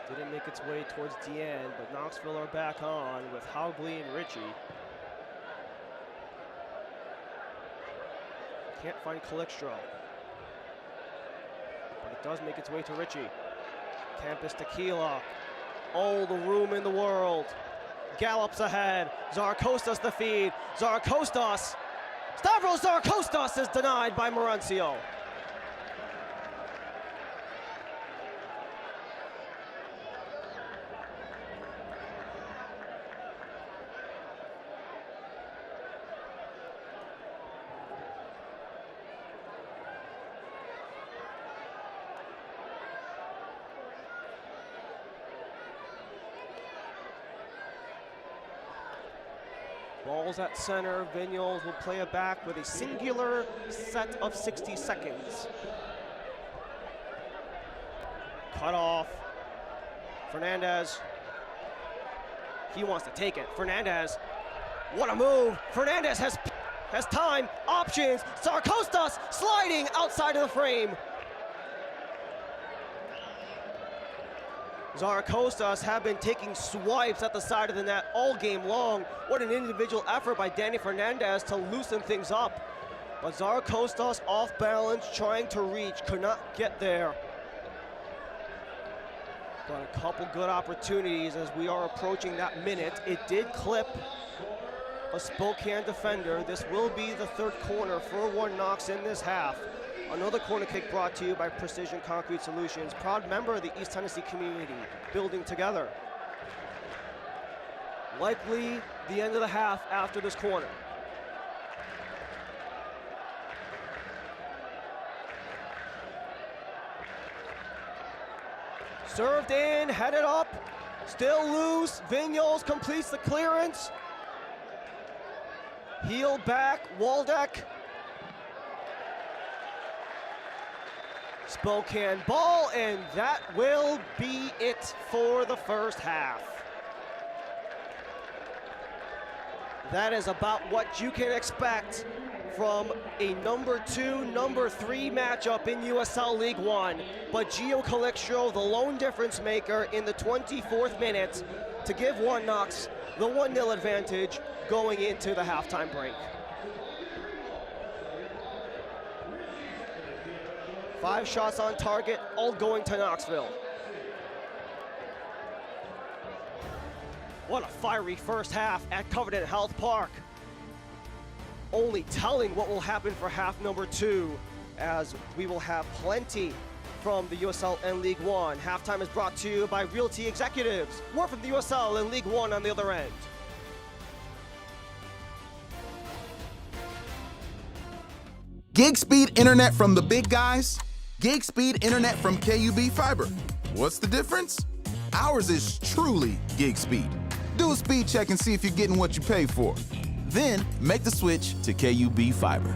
A: Didn't make its way towards the end, but Knoxville are back on with Haugley and Ritchie. Can't find Calixtro. But it does make its way to Ritchie. Campus Tequila. All the room in the world. Gallops ahead. Zarkostas the feed. Zarkostas. Stavros Zarkostas is denied by Mauricio. Ball's at center. Vignoles will play it back with a singular set of 60 seconds. Cut off. Fernandez. He wants to take it. Fernandez. What a move. Fernandez has time, options. Zarkostas sliding outside of the frame. Zarkostas have been taking swipes at the side of the net all game long. What an individual effort by Danny Fernandez to loosen things up. But Zarkostas off balance, trying to reach, could not get there. But a couple good opportunities as we are approaching that minute. It did clip a Spokane defender. This will be the third corner for One Knox in this half. Another corner kick brought to you by Precision Concrete Solutions, proud member of the East Tennessee community, building together. Likely the end of the half after this corner. Served in, headed up, still loose. Vignoles completes the clearance. Heel back, Waldeck. Spokane ball, and that will be it for the first half. That is about what you can expect from a number 2, number 3 matchup in USL League One. But Gio Calixtro, the lone difference maker in the 24th minute to give One Knox the 1-0 advantage going into the halftime break. 5 shots on target, all going to Knoxville. What a fiery first half at Covenant Health Park. Only telling what will happen for half number 2, as we will have plenty from the USL and League One. Halftime is brought to you by Realty Executives. More from the USL and League One on the other end.
E: Gig speed internet from the big guys, gig speed internet from KUB Fiber. What's the difference? Ours is truly gig speed. Do a speed check and see if you're getting what you pay for. Then make the switch to KUB Fiber.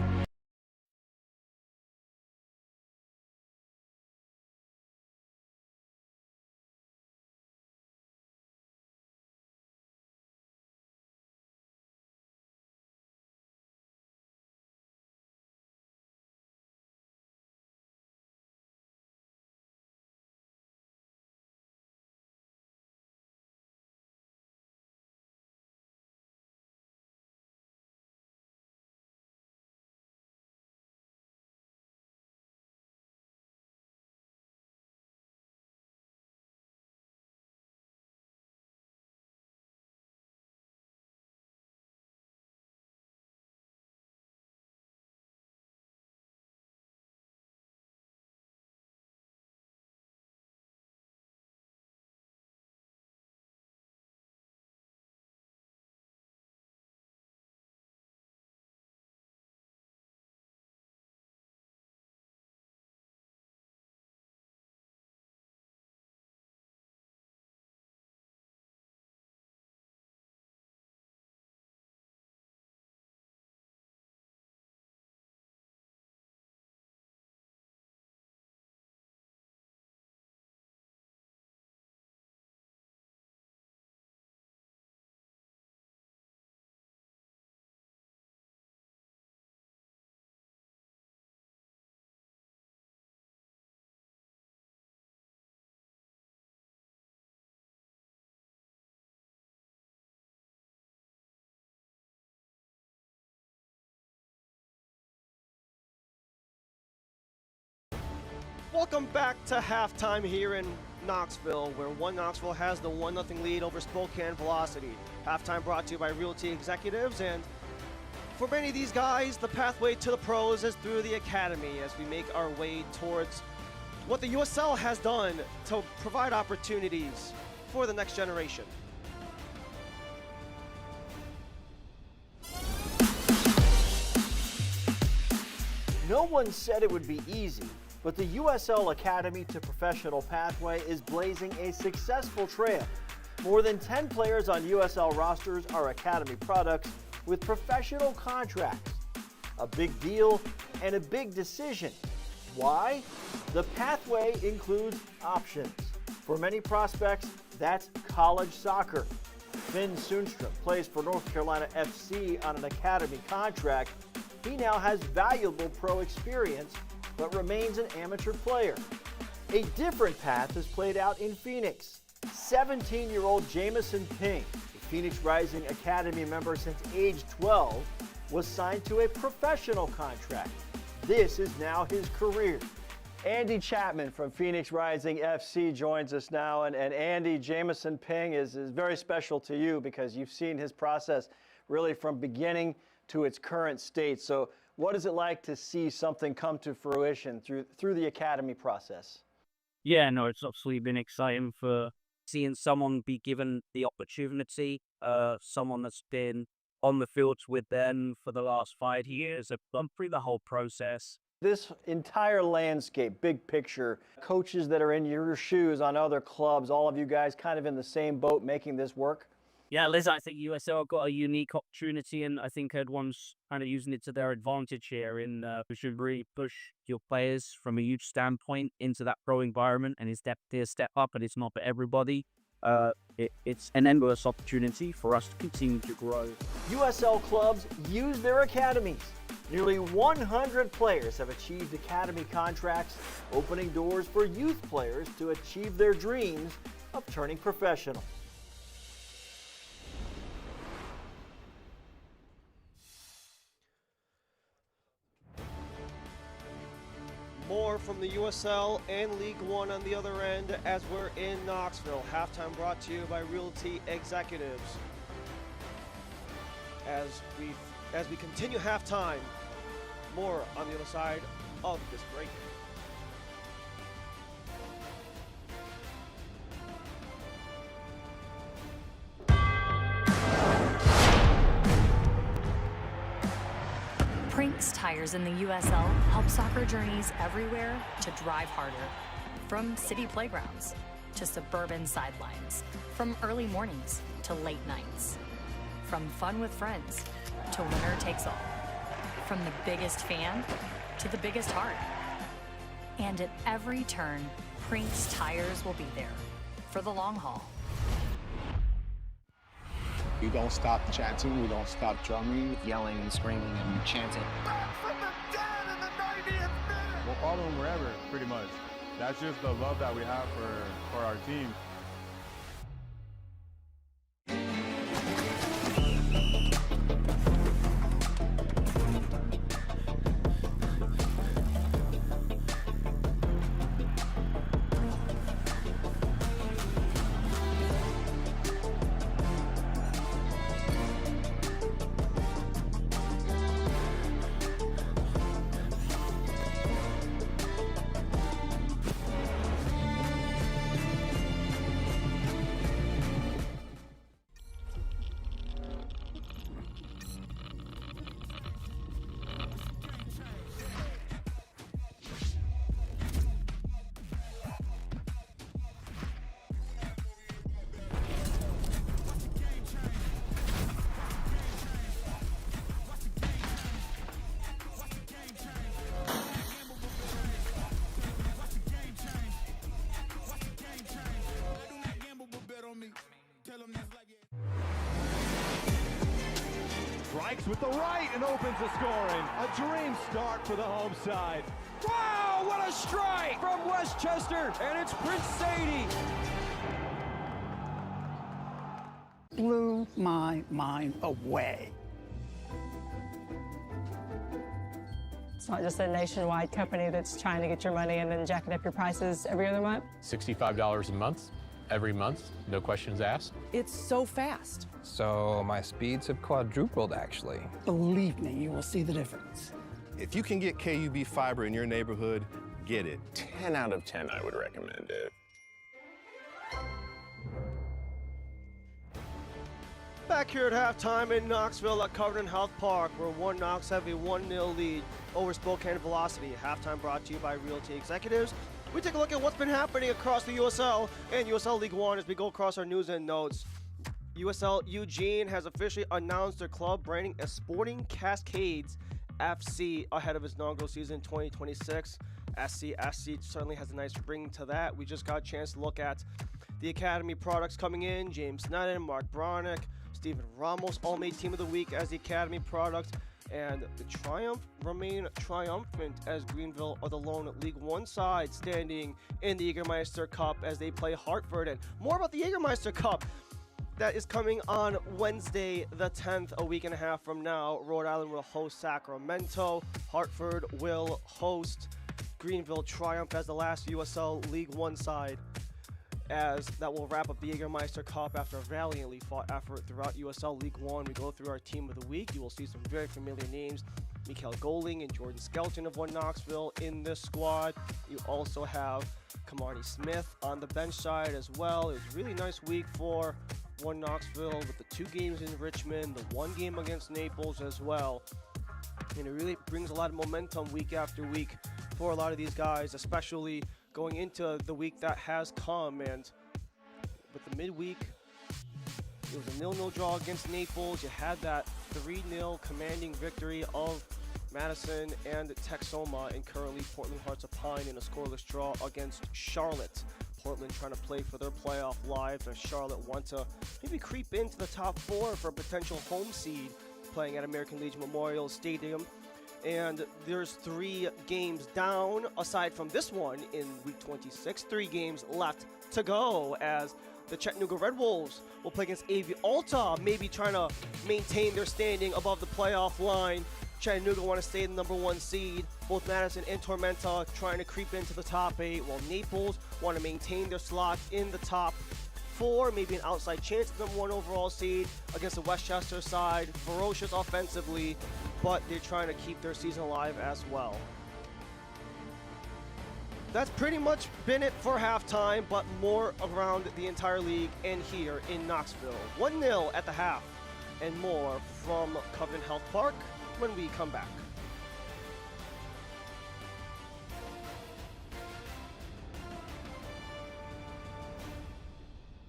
A: Welcome back to halftime here in Knoxville, where One Knoxville has the 1-0 lead over Spokane Velocity. Halftime brought to you by Realty Executives, and for many of these guys, the pathway to the pros is through the academy as we make our way towards what the USL has done to provide opportunities for the next generation.
I: No one said it would be easy, but the USL Academy to Professional pathway is blazing a successful trail. More than 10 players on USL rosters are Academy products with professional contracts. A big deal and a big decision. Why? The pathway includes options. For many prospects, that's college soccer. Finn Sundstrom plays for North Carolina FC on an academy contract. He now has valuable pro experience, but remains an amateur player. A different path is played out in Phoenix. 17-year-old Jamison Ping, a Phoenix Rising Academy member since age 12, was signed to a professional contract. This is now his career. Andy Chapman from Phoenix Rising FC joins us now. And Andy, Jamison Ping is very special to you because you've seen his process really from beginning to its current state. So what is it like to see something come to fruition through the academy process?
J: Yeah, no, it's obviously been exciting for seeing someone be given the opportunity, someone that's been on the fields with them for the last 5 years. I've gone through the whole process.
I: This entire landscape, big picture, coaches that are in your shoes on other clubs, all of you guys kind of in the same boat making this work?
J: Yeah, Liz, I think USL got a unique opportunity, and I think everyone's kind of using it to their advantage here. You should really push your players from a huge standpoint into that pro environment, and it's definitely a step up, and it's not for everybody. It's an endless opportunity for us to continue to grow.
I: USL clubs use their academies. Nearly 100 players have achieved academy contracts, opening doors for youth players to achieve their dreams of turning professional.
A: More from the USL and League One on the other end as we're in Knoxville. Halftime brought to you by Realty Executives. As we continue halftime, more on the other side of this break.
K: Prinks Tires in the USL help soccer journeys everywhere to drive harder. From city playgrounds to suburban sidelines, from early mornings to late nights, from fun with friends to winner takes all, from the biggest fan to the biggest heart. And at every turn, Prinks Tires will be there for the long haul.
L: We don't stop chanting, we don't stop drumming, yelling and screaming and chanting.
M: Back from the dead in the 90th minute!
N: We'll follow them wherever, pretty much. That's just the love that we have for our team.
O: Strikes with the right and opens the scoring. A dream start for the home side. Wow, what a strike from Westchester, and it's Prince Sadie.
B: Blew my mind away.
C: It's not just a nationwide company that's trying to get your money and then jacking up your prices every other month.
D: $65 a month, every month, no questions asked.
P: It's so fast.
F: So my speeds have quadrupled, actually.
B: Believe me, you will see the difference.
G: If you can get KUB fiber in your neighborhood, get it.
H: 10 out of 10, I would recommend it.
A: Back here at halftime in Knoxville at Covenant Health Park, where One Knox have a 1-0 lead over Spokane Velocity. Halftime brought to you by Realty Executives. We take a look at what's been happening across the USL and USL League One as we go across our news and notes. USL Eugene has officially announced their club branding as Sporting Cascades FC ahead of its inaugural season 2026. SC certainly has a nice ring to that. We just got a chance to look at the Academy products coming in. James Sneddon, Mark Bronick, Steven Ramos all made Team of the Week as the Academy product. And the Triumph remain triumphant as Greenville are the lone League One side standing in the Jägermeister Cup as they play Hartford. And more about the Jägermeister Cup. That is coming on Wednesday the 10th, a week and a half from now. Rhode Island will host Sacramento. Hartford will host Greenville. Triumph as the last USL League One side, as that will wrap up the Jägermeister Cup after a valiantly fought effort throughout USL League One. We go through our Team of the Week. You will see some very familiar names. Mikael Goling and Jordan Skelton of One Knoxville in this squad. You also have Kamani Smith on the bench side as well. It was a really nice week for One Knoxville with the 2 games in Richmond, the 1 game against Naples as well. And it really brings a lot of momentum week after week for a lot of these guys, especially going into the week that has come. And with the midweek, it was a 0-0 draw against Naples. You had that 3-0 commanding victory of Madison and Texoma, and currently Portland Hearts of Pine in a scoreless draw against Charlotte. Portland trying to play for their playoff lives as Charlotte want to maybe creep into the top 4 for a potential home seed playing at American Legion Memorial Stadium. And there's 3 games down aside from this one in week 26. 3 games left to go as the Chattanooga Red Wolves will play against AV Alta, maybe trying to maintain their standing above the playoff line. Chattanooga want to stay the number 1 seed. Both Madison and Tormenta trying to creep into the top 8, while Naples want to maintain their slot in the top 4, maybe an outside chance at the number 1 overall seed against the Westchester side. Ferocious offensively, but they're trying to keep their season alive as well. That's pretty much been it for halftime, but more around the entire league and here in Knoxville. 1-0 at the half, and more from Covenant Health Park when we come back.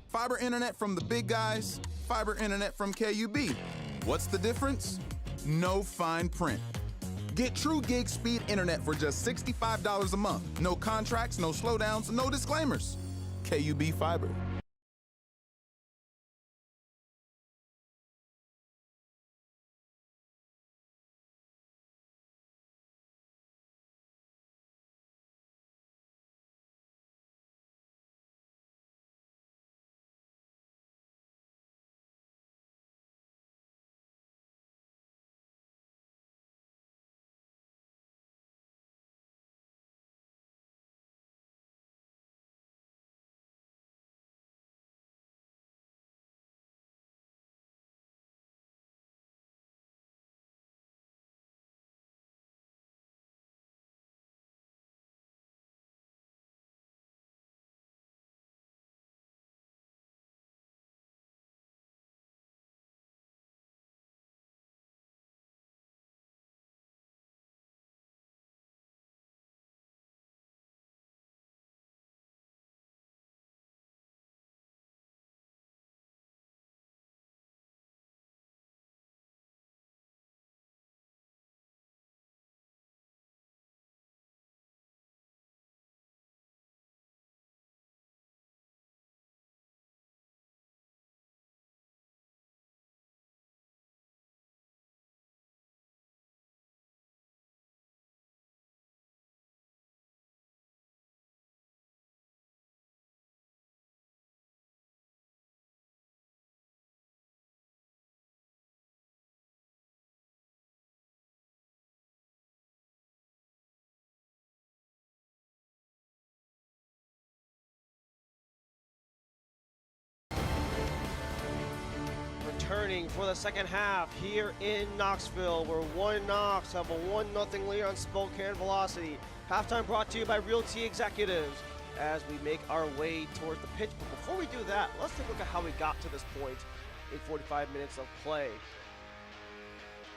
E: Fiber internet from the big guys, fiber internet from KUB. What's the difference? No fine print. Get true gig speed internet for just $65 a month. No contracts, no slowdowns, no disclaimers. KUB Fiber.
A: returning for the second half here in Knoxville, where One Knox have a 1-0 lead on Spokane Velocity. Halftime brought to you by Realty Executives as we make our way towards the pitch. But before we do that, let's take a look at how we got to this point in 45 minutes of play.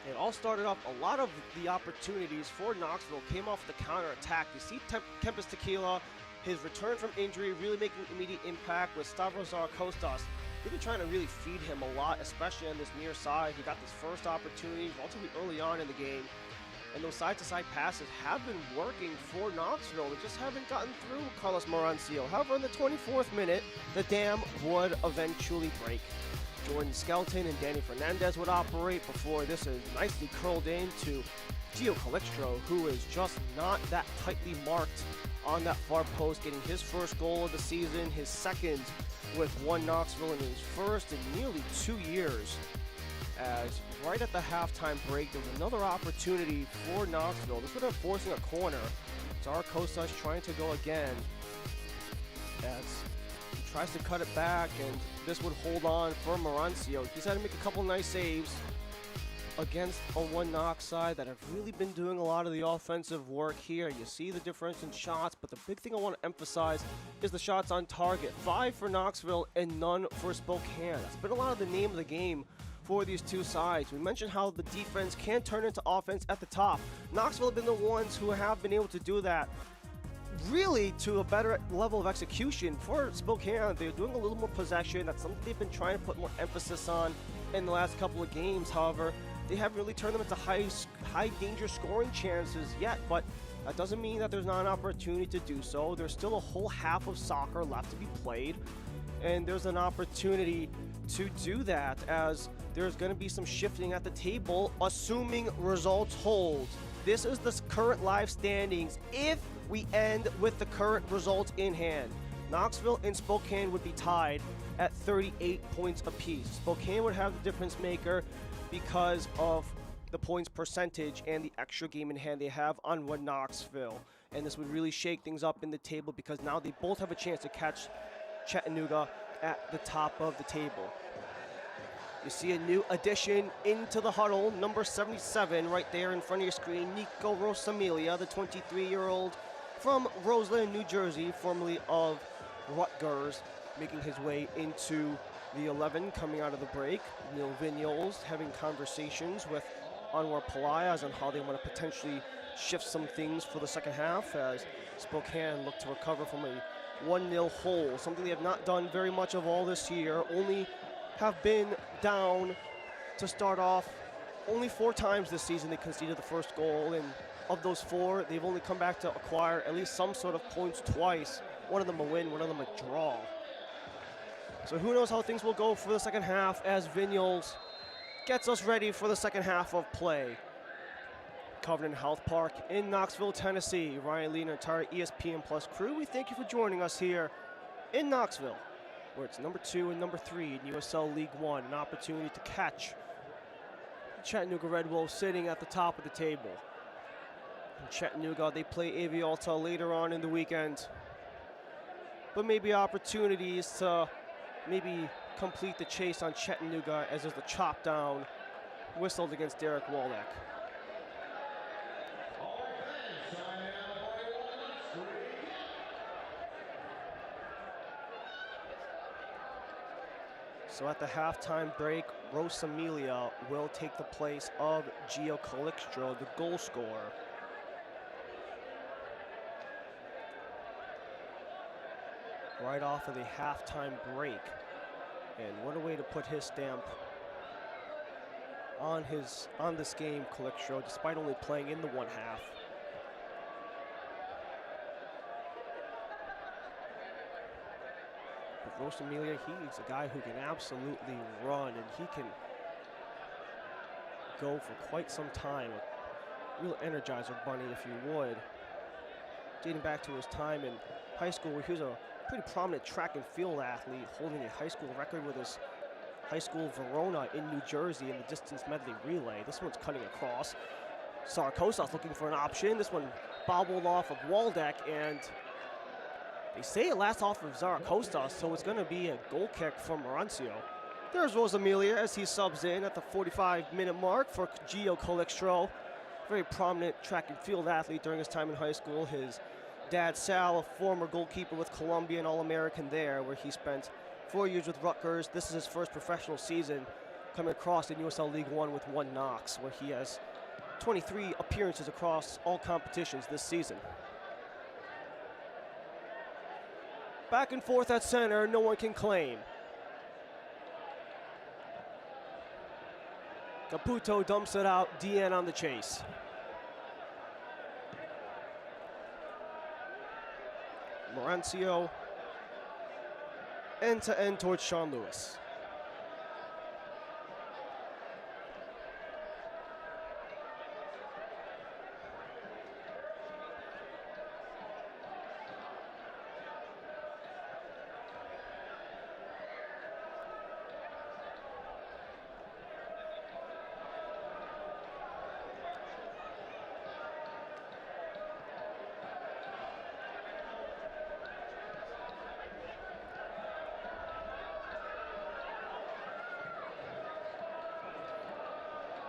A: It all started off, a lot of the opportunities for Knoxville came off the counter-attack. You see Kempis Tequila, his return from injury, really making immediate impact with Stavros Zarakostas. They've been trying to really feed him a lot, especially on this near side. He got this first opportunity relatively early on in the game. And those side-to-side passes have been working for Knoxville. They just haven't gotten through Carlos Morancio. However, in the 24th minute, the dam would eventually break. Jordan Skelton and Danny Fernandez would operate before this is nicely curled into Gio Calixtro, who is just not that tightly marked on that far post, getting his first goal of the season, his second with One Knoxville in his first in nearly 2 years. As right at the halftime break, there was another opportunity for Knoxville. This would have forcing a corner. Zarakostas trying to go again as he tries to cut it back, and this would hold on for Morancio. He's had to make a couple nice saves against a One Knox side that have really been doing a lot of the offensive work here. You see the difference in shots, but the big thing I want to emphasize is the shots on target. 5 for Knoxville and none for Spokane. That's been a lot of the name of the game for these two sides. We mentioned how the defense can turn into offense at the top. Knoxville have been the ones who have been able to do that really to a better level of execution. For Spokane, they're doing a little more possession. That's something they've been trying to put more emphasis on in the last couple of games. However, they haven't really turned them into high danger scoring chances yet, but that doesn't mean that there's not an opportunity to do so. There's still a whole half of soccer left to be played, and there's an opportunity to do that as there's going to be some shifting at the table, assuming results hold. This is the current live standings if we end with the current results in hand. Knoxville and Spokane would be tied at 38 points apiece. Spokane would have the difference maker because of the points percentage and the extra game in hand they have on One Knoxville. And this would really shake things up in the table because now they both have a chance to catch Chattanooga at the top of the table. You see a new addition into the huddle, number 77 right there in front of your screen, Nico Rosamilia, the 23-year-old from Roseland, New Jersey, formerly of Rutgers, making his way into the 11 coming out of the break. Neil Vignoles having conversations with Anwar Pelayas on how they want to potentially shift some things for the second half as Spokane look to recover from a 1-0 hole, something they have not done very much of all this year. Only have been down to start off only 4 times this season they conceded the first goal, and of those 4, they've only come back to acquire at least some sort of points twice. One of them a win, one of them a draw. So who knows how things will go for the second half as Vignoles gets us ready for the second half of play. Covenant Health Park in Knoxville, Tennessee. Ryan Lee and our entire ESPN Plus crew, we thank you for joining us here in Knoxville, where it's number 2 and number 3 in USL League One. An opportunity to catch the Chattanooga Red Wolves sitting at the top of the table. In Chattanooga, they play AV Alta later on in the weekend, but maybe opportunities to maybe complete the chase on Chattanooga as there's the chop down whistled against Derek Waldeck. So at the halftime break, Rosamilia will take the place of Gio Calixtro, the goal scorer. Right off of the halftime break. And what a way to put his stamp on this game, Calixtro, despite only playing in the one half. But Rosamilia, he's a guy who can absolutely run, and he can go for quite some time. A real energizer bunny, if you would. Dating back to his time in high school, where he was a pretty prominent track and field athlete, holding a high school record with his high school Verona in New Jersey in the distance medley relay. This one's cutting across. Zarakostas looking for an option. This one bobbled off of Waldeck, and they say it lasts off of Zarakostas, so it's going to be a goal kick from Morancio. There's Rosamilia as he subs in at the 45-minute mark for Gio Calixtro. Very prominent track and field athlete during his time in high school. His dad, Sal, a former goalkeeper with Columbia and All-American there, where he spent 4 years with Rutgers. This is his first professional season coming across in USL League One with one Knox, where he has 23 appearances across all competitions this season. Back and forth at center, no one can claim. Caputo dumps it out, DN on the chase. Laurencio, end-to-end towards Sean Lewis.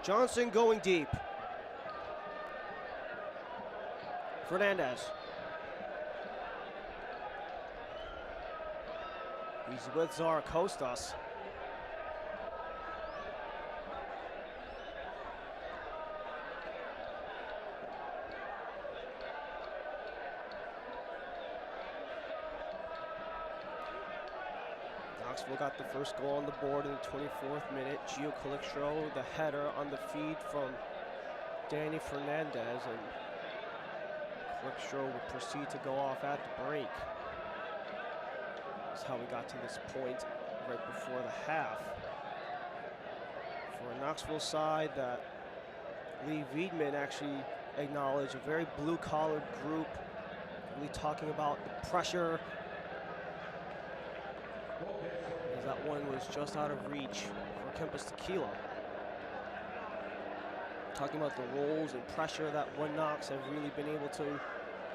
A: Johnson going deep. Fernandez. He's with Zaracostas. Knoxville got the first goal on the board in the 24th minute. Gio Calixtro, the header on the feed from Danny Fernandez, and Calixtro would proceed to go off at the break. That's how we got to this point right before the half. For a Knoxville side that Lee Wiedemann actually acknowledged, a very blue-collared group, really talking about the pressure. That one was just out of reach for Kempis Tequila. Talking about the roles and pressure that One Knox have really been able to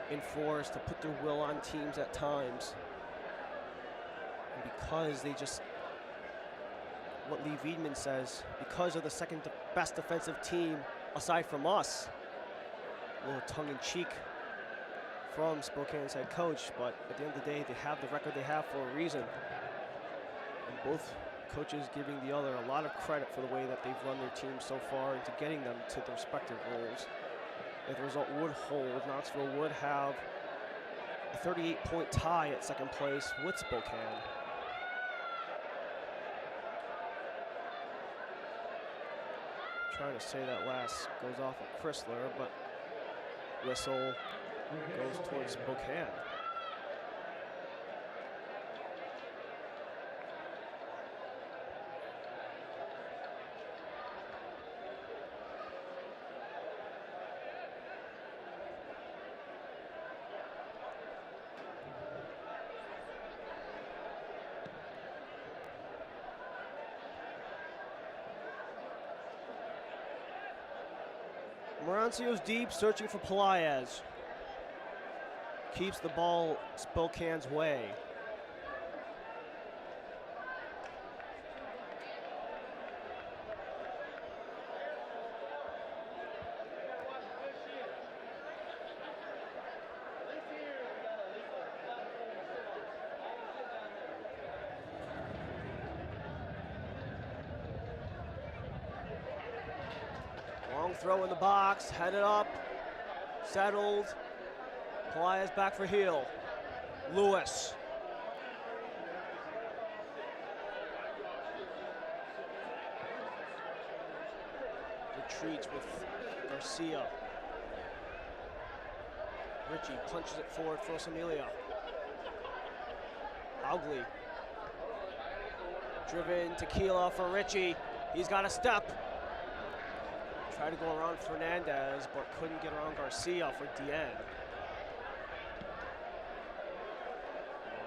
A: enforce, to put their will on teams at times. And because they just, what Lee Wiedemann says, because of the second best defensive team aside from us, a little tongue-in-cheek from Spokane's head coach, but at the end of the day, they have the record they have for a reason. And both coaches giving the other a lot of credit for the way that they've run their team so far into getting them to their respective roles. If the result would hold, Knoxville would have a 38-point tie at second place with Spokane. Trying to say that last goes off of Chrysler, but whistle goes towards Spokane. Marancio's deep, searching for Pelaez. Keeps the ball Spokane's way. Long throw in the box, headed up, settled. Pelaez back for heel. Lewis. Retreats with Garcia. Richie punches it forward for Osamelia. Augley. Driven Tequila for Richie. He's got a step. Tried to go around Fernandez, but couldn't get around Garcia for Dien.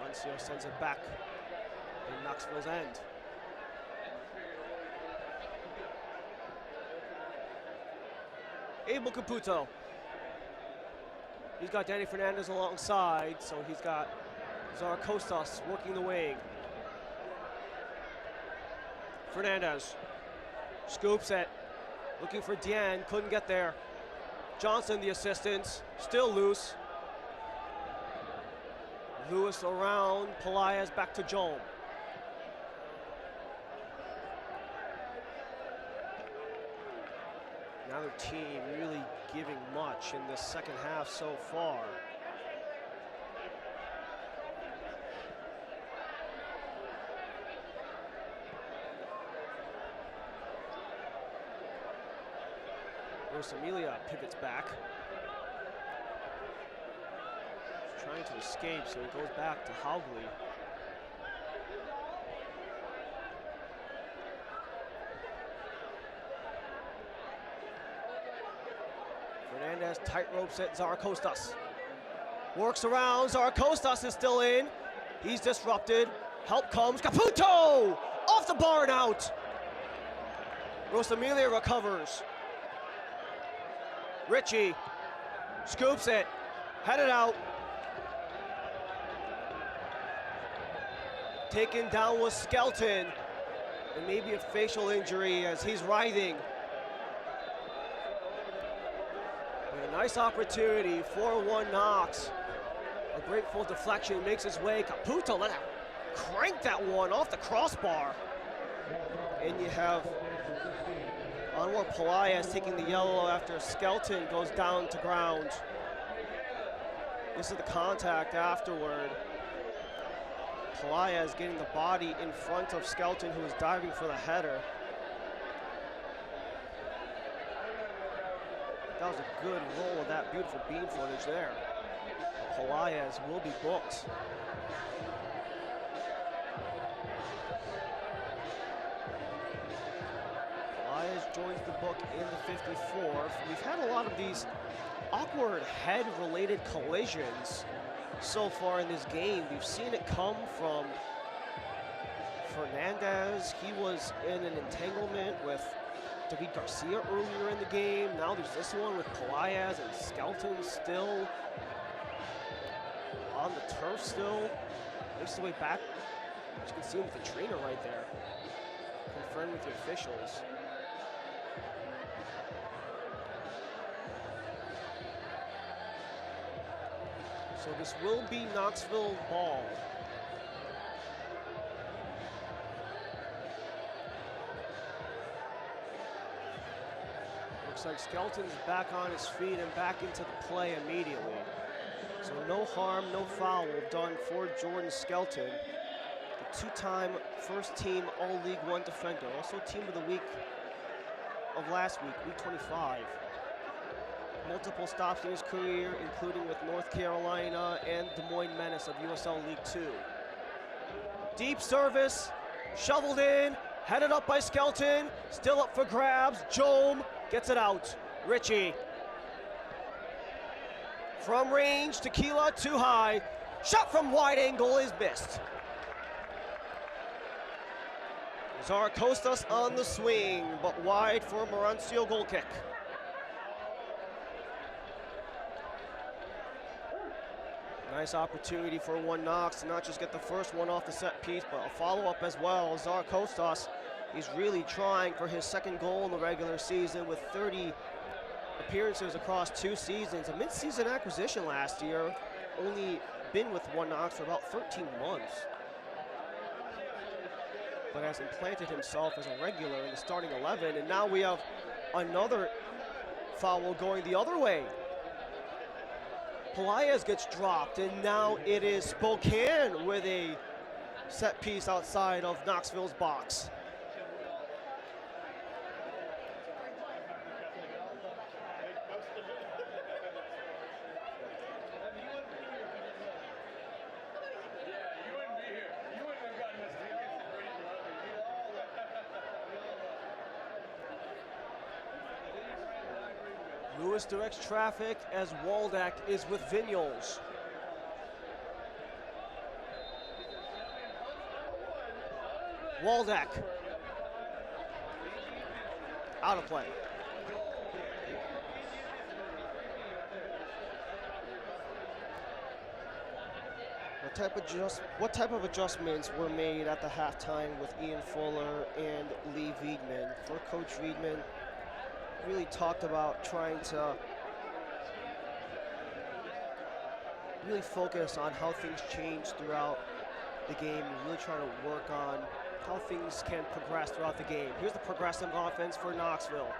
A: Laurencio sends it back in Knoxville's end. Abel Caputo. He's got Danny Fernandez alongside, so he's got Zaracostas working the wing. Fernandez scoops it, looking for Diane, couldn't get there. Johnson, the assistant, still loose. Lewis around, Pelaez back to Joan. Neither team really giving much in this second half so far. Amelia pivots back. He's trying to escape, so he goes back to Haugley. Fernandez tight ropes it, Zarakostas. Works around, Zarakostas is still in. He's disrupted. Help comes, Caputo! Off the bar and out! Rosamilia recovers. Ritchie scoops it, headed out. Taken down with Skelton, and maybe a facial injury as he's writhing. And a nice opportunity, 4-1 Knox. A grateful deflection makes his way. Caputo let out, crank that one off the crossbar. And you have Anwar Pelaez taking the yellow after Skelton goes down to ground. This is the contact afterward. Pelaez getting the body in front of Skelton, who was diving for the header. That was a good roll of that beautiful beam footage there. Pelaez will be booked. Joins the book in the 54th. We've had a lot of these awkward head-related collisions so far in this game. We've seen it come from Fernandez. He was in an entanglement with David Garcia earlier in the game. Now there's this one with Pelaez and Skelton still on the turf still. Makes his way back. You can see him with the trainer right there. Confirmed with the officials. So this will be Knoxville ball. Looks like Skelton's back on his feet and back into the play immediately. So no harm, no foul done for Jordan Skelton, the two-time first-team All-League One defender, also Team of the Week of last week, week 25. Multiple stops in his career, including with North Carolina and Des Moines Menace of USL League Two. Deep service, shoveled in, headed up by Skelton, still up for grabs. Jome gets it out. Ritchie. From range, Tequila too high. Shot from wide angle is missed. Zarakostas on the swing, but wide for a Marancio goal kick. Nice opportunity for one Knox to not just get the first one off the set piece, but a follow-up as well. Zarakostas, he's really trying for his second goal in the regular season with 30 appearances across 2 seasons. A mid-season acquisition last year, only been with one Knox for about 13 months. But has implanted himself as a regular in the starting 11, and now we have another foul going the other way. Pelaez gets dropped, and now it is Spokane with a set piece outside of Knoxville's box. Lewis directs traffic as Waldeck is with Vignoles. Waldeck. Out of play. What type of adjustments were made at the halftime with Ian Fuller and Lee Veidman? For Coach Veidman, really talked about trying to really focus on how things change throughout the game and really trying to work on how things can progress throughout the game. Here's the progressive offense for Knoxville.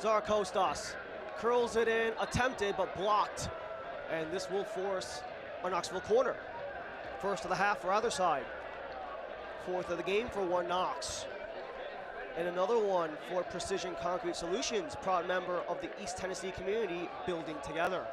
A: Zarkostas curls it in, attempted but blocked, and this will force a Knoxville corner. First of the half for either side. Fourth of the game for one Knox. And another one for Precision Concrete Solutions, proud member of the East Tennessee community, building together.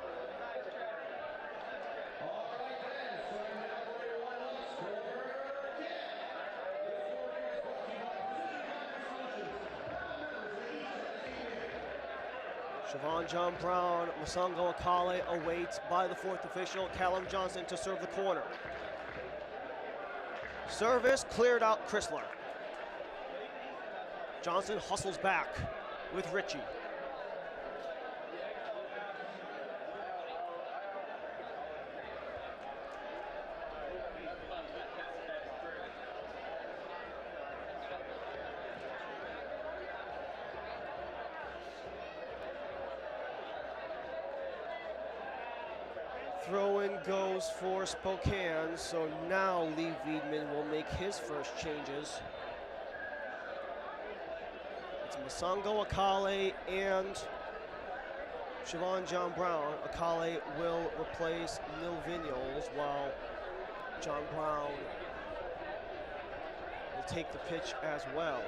A: Siobhan John Brown, Masango Akale awaits by the fourth official, Callum Johnson to serve the corner. Service cleared out Chrysler. Johnson hustles back with Ritchie. Throw-in goes for Spokane, so now Lee Veidman will make his first changes. It's Masango Akale and Siobhan John Brown. Akale will replace Nil Vignoles while John Brown will take the pitch as well.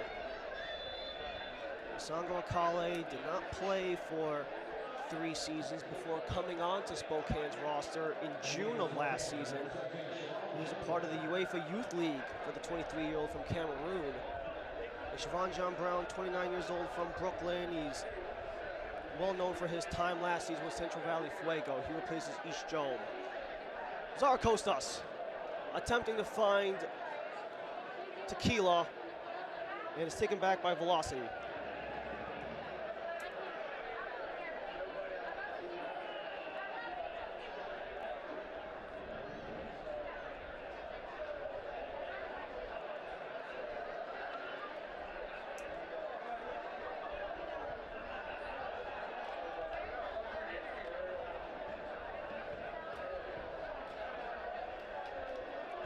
A: Masango Akale did not play for 3 seasons before coming on to Spokane's roster in June of last season. He was a part of the UEFA Youth League for the 23-year-old from Cameroon. And Siobhan John Brown, 29 years old from Brooklyn. He's well known for his time last season with Central Valley Fuego. He replaces East Jome. Zarkostas attempting to find Tequila, and is taken back by Velocity.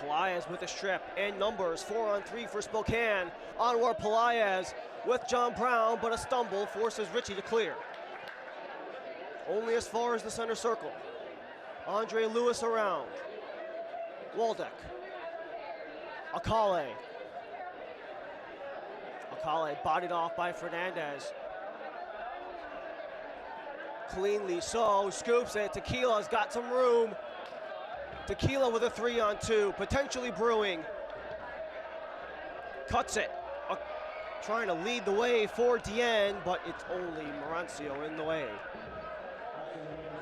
A: Pelaez with a strip and numbers, 4-on-3 for Spokane. Onward Pelaez with John Brown, but a stumble forces Ritchie to clear. Only as far as the center circle. Andre Lewis around. Waldeck. Akale. Akale bodied off by Fernandez. Cleanly so, scoops it. Tequila's got some room. Tequila with a 3-on-2, potentially brewing. Cuts it. Trying to lead the way for Dien, but it's only Marancio in the way.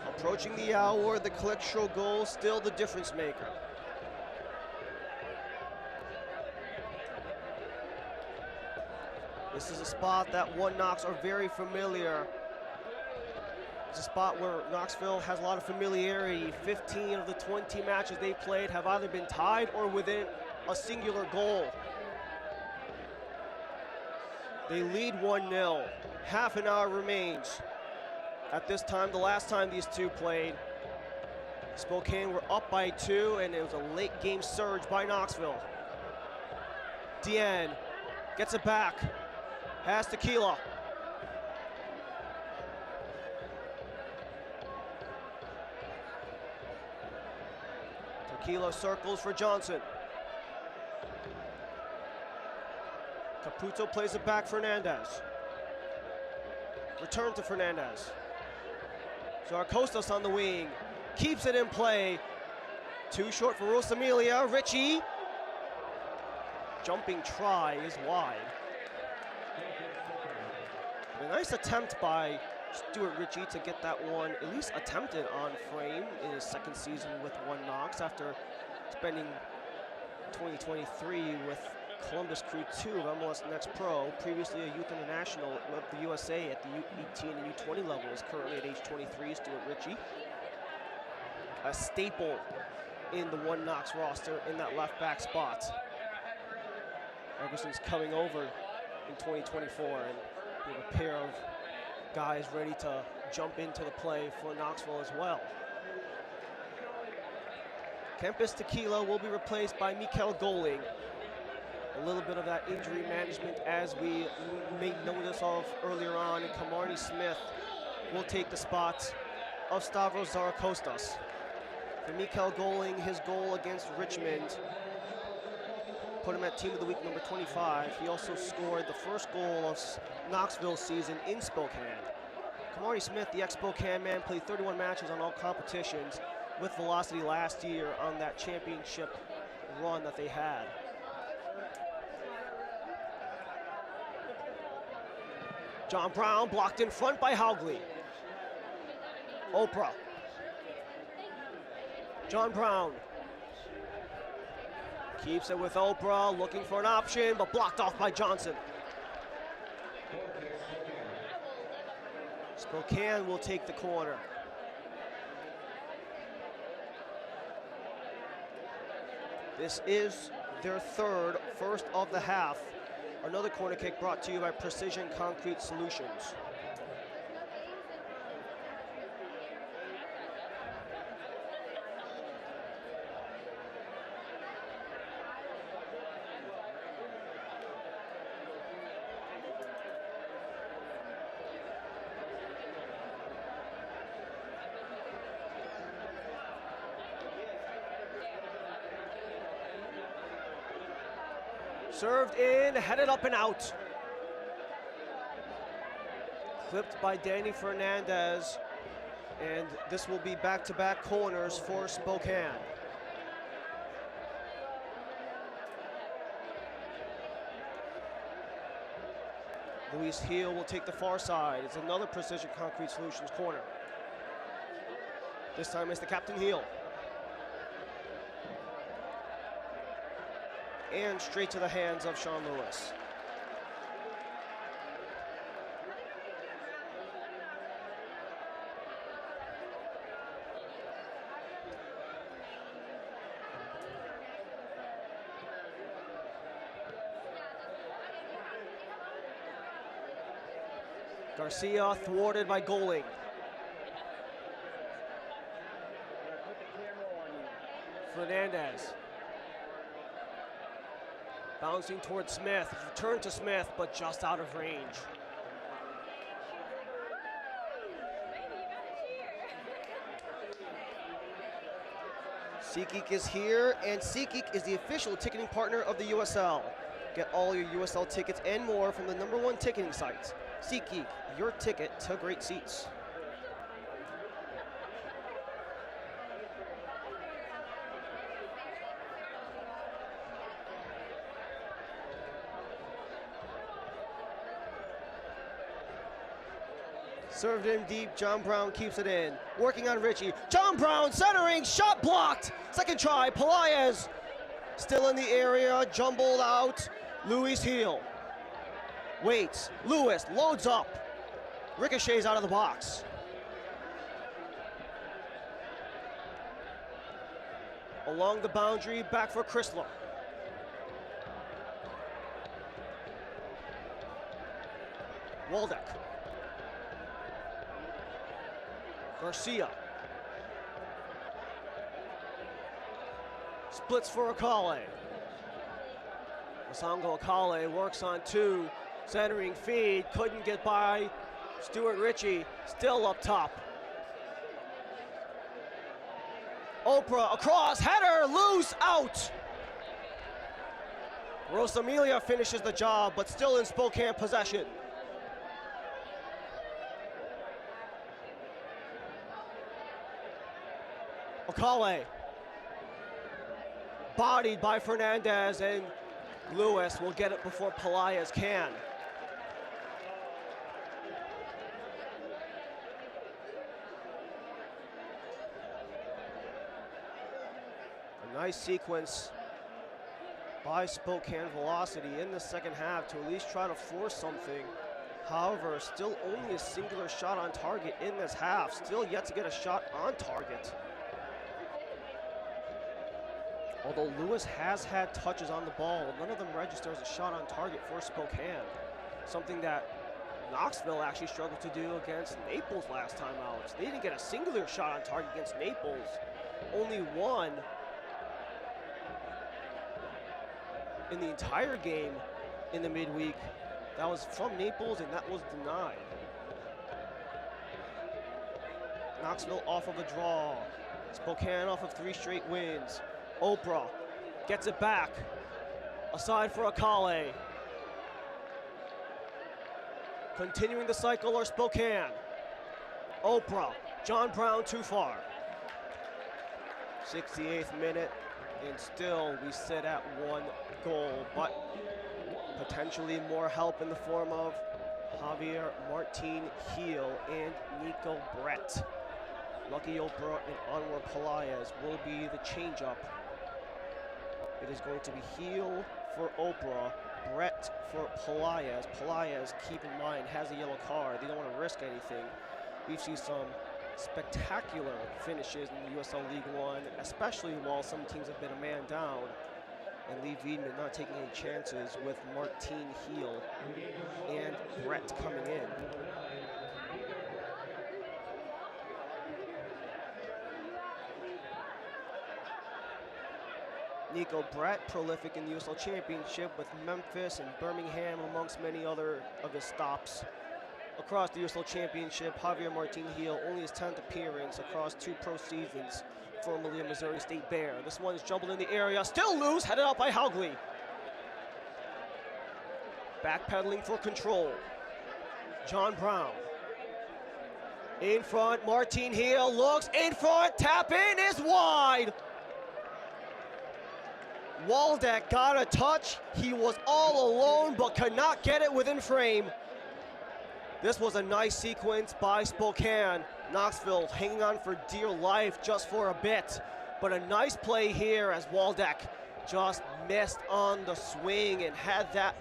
A: Approaching the hour, the Collectro goal still the difference maker. This is a spot that one Knox are very familiar. It's a spot where Knoxville has a lot of familiarity. 15 of the 20 matches they've played have either been tied or within a singular goal. They lead 1-0. Half an hour remains. At this time, the last time these two played, Spokane were up by 2, and it was a late game surge by Knoxville. Dien gets it back, has Tequila. Tequila circles for Johnson. Caputo plays it back, Fernandez. Return to Fernandez. Zarkostas on the wing, keeps it in play. Too short for Rosamilia. Ritchie. Jumping try is wide. A nice attempt by Stuart Ritchie to get that one at least attempted on frame in his second season with one Knox after spending 2023 with Columbus Crew 2 of MLS Next Pro, previously a youth international of the USA at the U18 and U20 levels, currently at age 23, Stuart Ritchie. A staple in the One Knox roster in that left back spot. Everson's coming over in 2024, and we have a pair of guys ready to jump into the play for Knoxville as well. Kempis Tequila will be replaced by Mikael Goling. A little bit of that injury management as we made notice of earlier on, and Kamarni Smith will take the spot of Stavros Zarakostas. For Mikael Goling, his goal against Richmond put him at Team of the Week number 25. He also scored the first goal of Knoxville's season in Spokane. Kamarni Smith, the ex-Spokane man, played 31 matches on all competitions with Velocity last year on that championship run that they had. John Brown blocked in front by Haugley. Oprah. John Brown keeps it with Oprah, looking for an option, but blocked off by Johnson. Spokane will take the corner. This is their first of the half. Another corner kick brought to you by Precision Concrete Solutions. Served in, headed up and out. Clipped by Danny Fernandez, and this will be back-to-back corners for Spokane. Luis Heel will take the far side. It's another Precision Concrete Solutions corner. This time it's the Captain Heel. And straight to the hands of Sean Lewis. Garcia thwarted by Goling. Fernandez. Bouncing towards Smith, return to Smith, but just out of range. SeatGeek is here, and SeatGeek is the official ticketing partner of the USL. Get all your USL tickets and more from the #1 ticketing site. SeatGeek, your ticket to great seats. Served in deep, John Brown keeps it in. Working on Richie. John Brown centering, shot blocked. Second try, Pelaez still in the area, jumbled out. Luis Heel. Waits, Lewis loads up. Ricochets out of the box. Along the boundary, back for Chrysler. Waldeck. Garcia. Splits for Akale. Masango Akale works on two. Centering feed, couldn't get by. Stuart Ritchie still up top. Oprah across, header, loose, out. Rosamilia finishes the job, but still in Spokane possession. Akale, bodied by Fernandez, and Lewis will get it before Pelaez can. A nice sequence by Spokane Velocity in the second half to at least try to force something. However, still only a singular shot on target in this half. Still yet to get a shot on target. Although Lewis has had touches on the ball, none of them register as a shot on target for Spokane. Something that Knoxville actually struggled to do against Naples last time out. They didn't get a singular shot on target against Naples. Only one in the entire game in the midweek. That was from Naples, and that was denied. Knoxville off of a draw. Spokane off of 3 straight wins. Oprah gets it back. Aside for Akale. Continuing the cycle are Spokane. Oprah, John Brown too far. 68th minute, and still we sit at 1 goal, but potentially more help in the form of Javier Martin Heel and Nico Brett. Lucky Oprah and Anwar Pelaez will be the change-up. It is going to be Heel for Oprah, Brett for Pelaez. Pelaez, keep in mind, has a yellow card. They don't want to risk anything. We've seen some spectacular finishes in the USL League One, especially while some teams have been a man down. And Lee Wiedemann not taking any chances with Martin Heel and Brett coming in. Nico Brett, prolific in the USL Championship with Memphis and Birmingham amongst many other of his stops. Across the USL Championship, Javier Martin Heel, only his 10th appearance across 2 pro seasons, formerly a Missouri State Bear. This one's jumbled in the area, still loose, headed out by Haugli. Backpedaling for control. John Brown. In front, Martin Heel looks in front, tap in is wide. Waldeck got a touch. He was all alone, but could not get it within frame. This was a nice sequence by Spokane. Knoxville hanging on for dear life just for a bit. But a nice play here as Waldeck just missed on the swing, and had that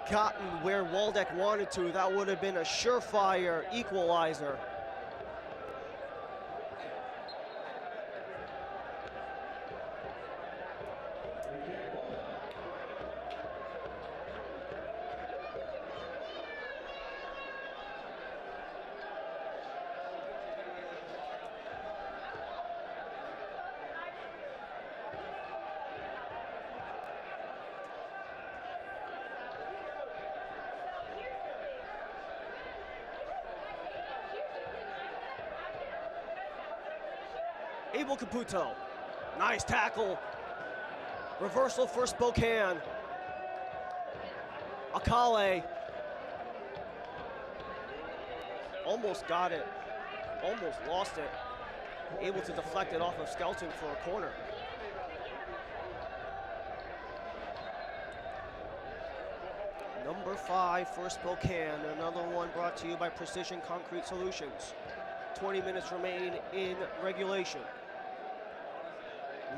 A: gotten where Waldeck wanted to, that would have been a surefire equalizer. Abel Caputo, nice tackle. Reversal for Spokane. Akale. Almost got it, almost lost it. Able to deflect it off of Skelton for a corner. Number 5 for Spokane, another one brought to you by Precision Concrete Solutions. 20 minutes remain in regulation.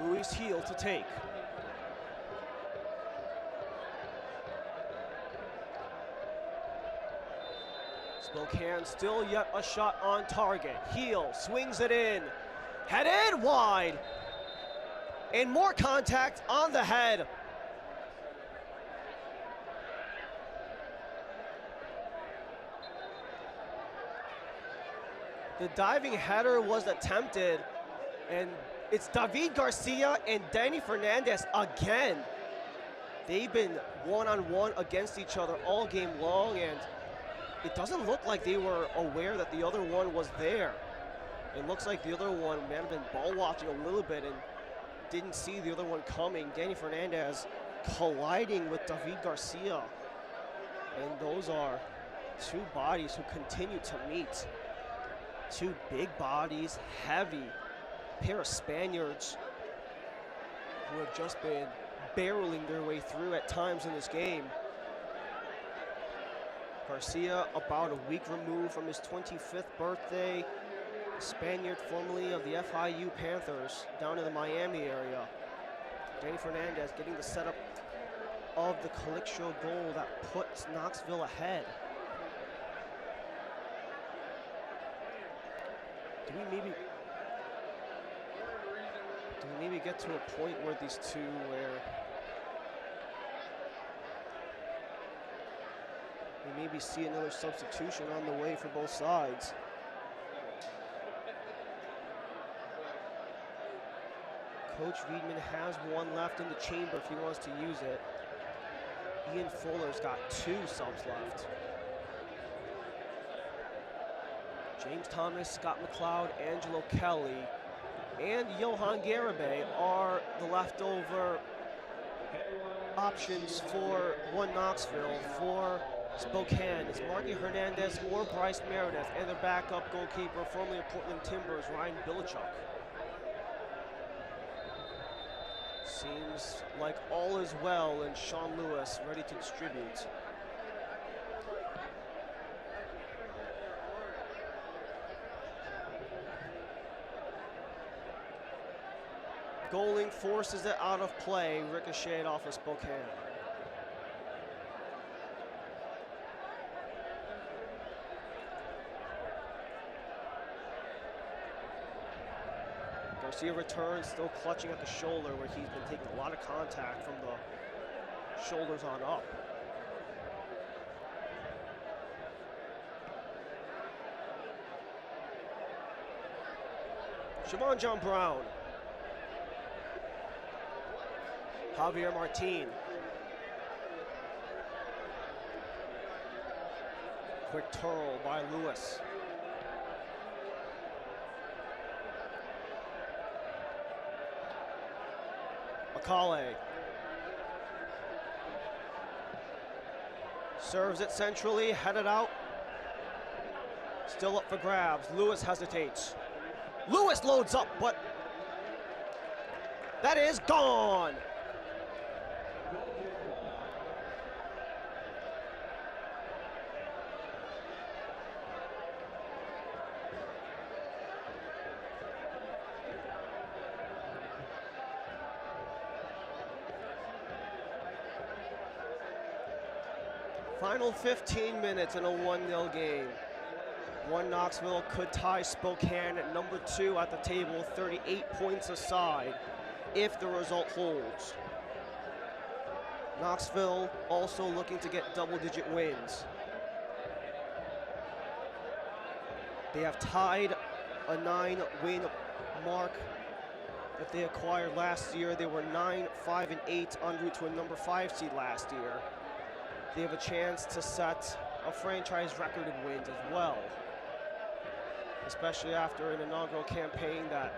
A: Luis Heel to take. Spokane still yet a shot on target. Heel swings it in. Headed wide. And more contact on the head. The diving header was attempted, and it's David Garcia and Danny Fernandez again. They've been one-on-one against each other all game long, and it doesn't look like they were aware that the other one was there. It looks like the other one may have been ball watching a little bit and didn't see the other one coming. Danny Fernandez colliding with David Garcia. And those are 2 bodies who continue to meet. 2 big bodies, heavy pair of Spaniards who have just been barreling their way through at times in this game. Garcia about a week removed from his 25th birthday. Spaniard formerly of the FIU Panthers down in the Miami area. Danny Fernandez getting the setup of the Calixto goal that puts Knoxville ahead. Do we maybe maybe get to a point where these two where we maybe see another substitution on the way for both sides. Coach Wiedemann has one left in the chamber if he wants to use it. Ian Fuller's got 2 subs left. James Thomas, Scott McLeod, Angelo Kelly, and Johan Garibay are the leftover options for one Knoxville. For Spokane, it's Marky Hernandez or Bryce Meredith, and their backup goalkeeper, formerly of Portland Timbers, Ryan Bilichuk. Seems like all is well, and Sean Lewis ready to distribute. Goaling forces it out of play, ricocheted off of Spokane. Garcia returns, still clutching at the shoulder where he's been taking a lot of contact from the shoulders on up. Siobhan John Brown. Javier Martin. Quick twirl by Lewis. Akale. Serves it centrally, headed out. Still up for grabs. Lewis hesitates. Lewis loads up, but that is gone. Final 15 minutes in a 1-0 game. One Knoxville could tie Spokane at number 2 at the table, 38 points aside, if the result holds. Knoxville also looking to get double-digit wins. They have tied a 9-win mark that they acquired last year. They were 9, 5, and 8 en route to a number 5 seed last year. They have a chance to set a franchise record in wins as well, especially after an inaugural campaign that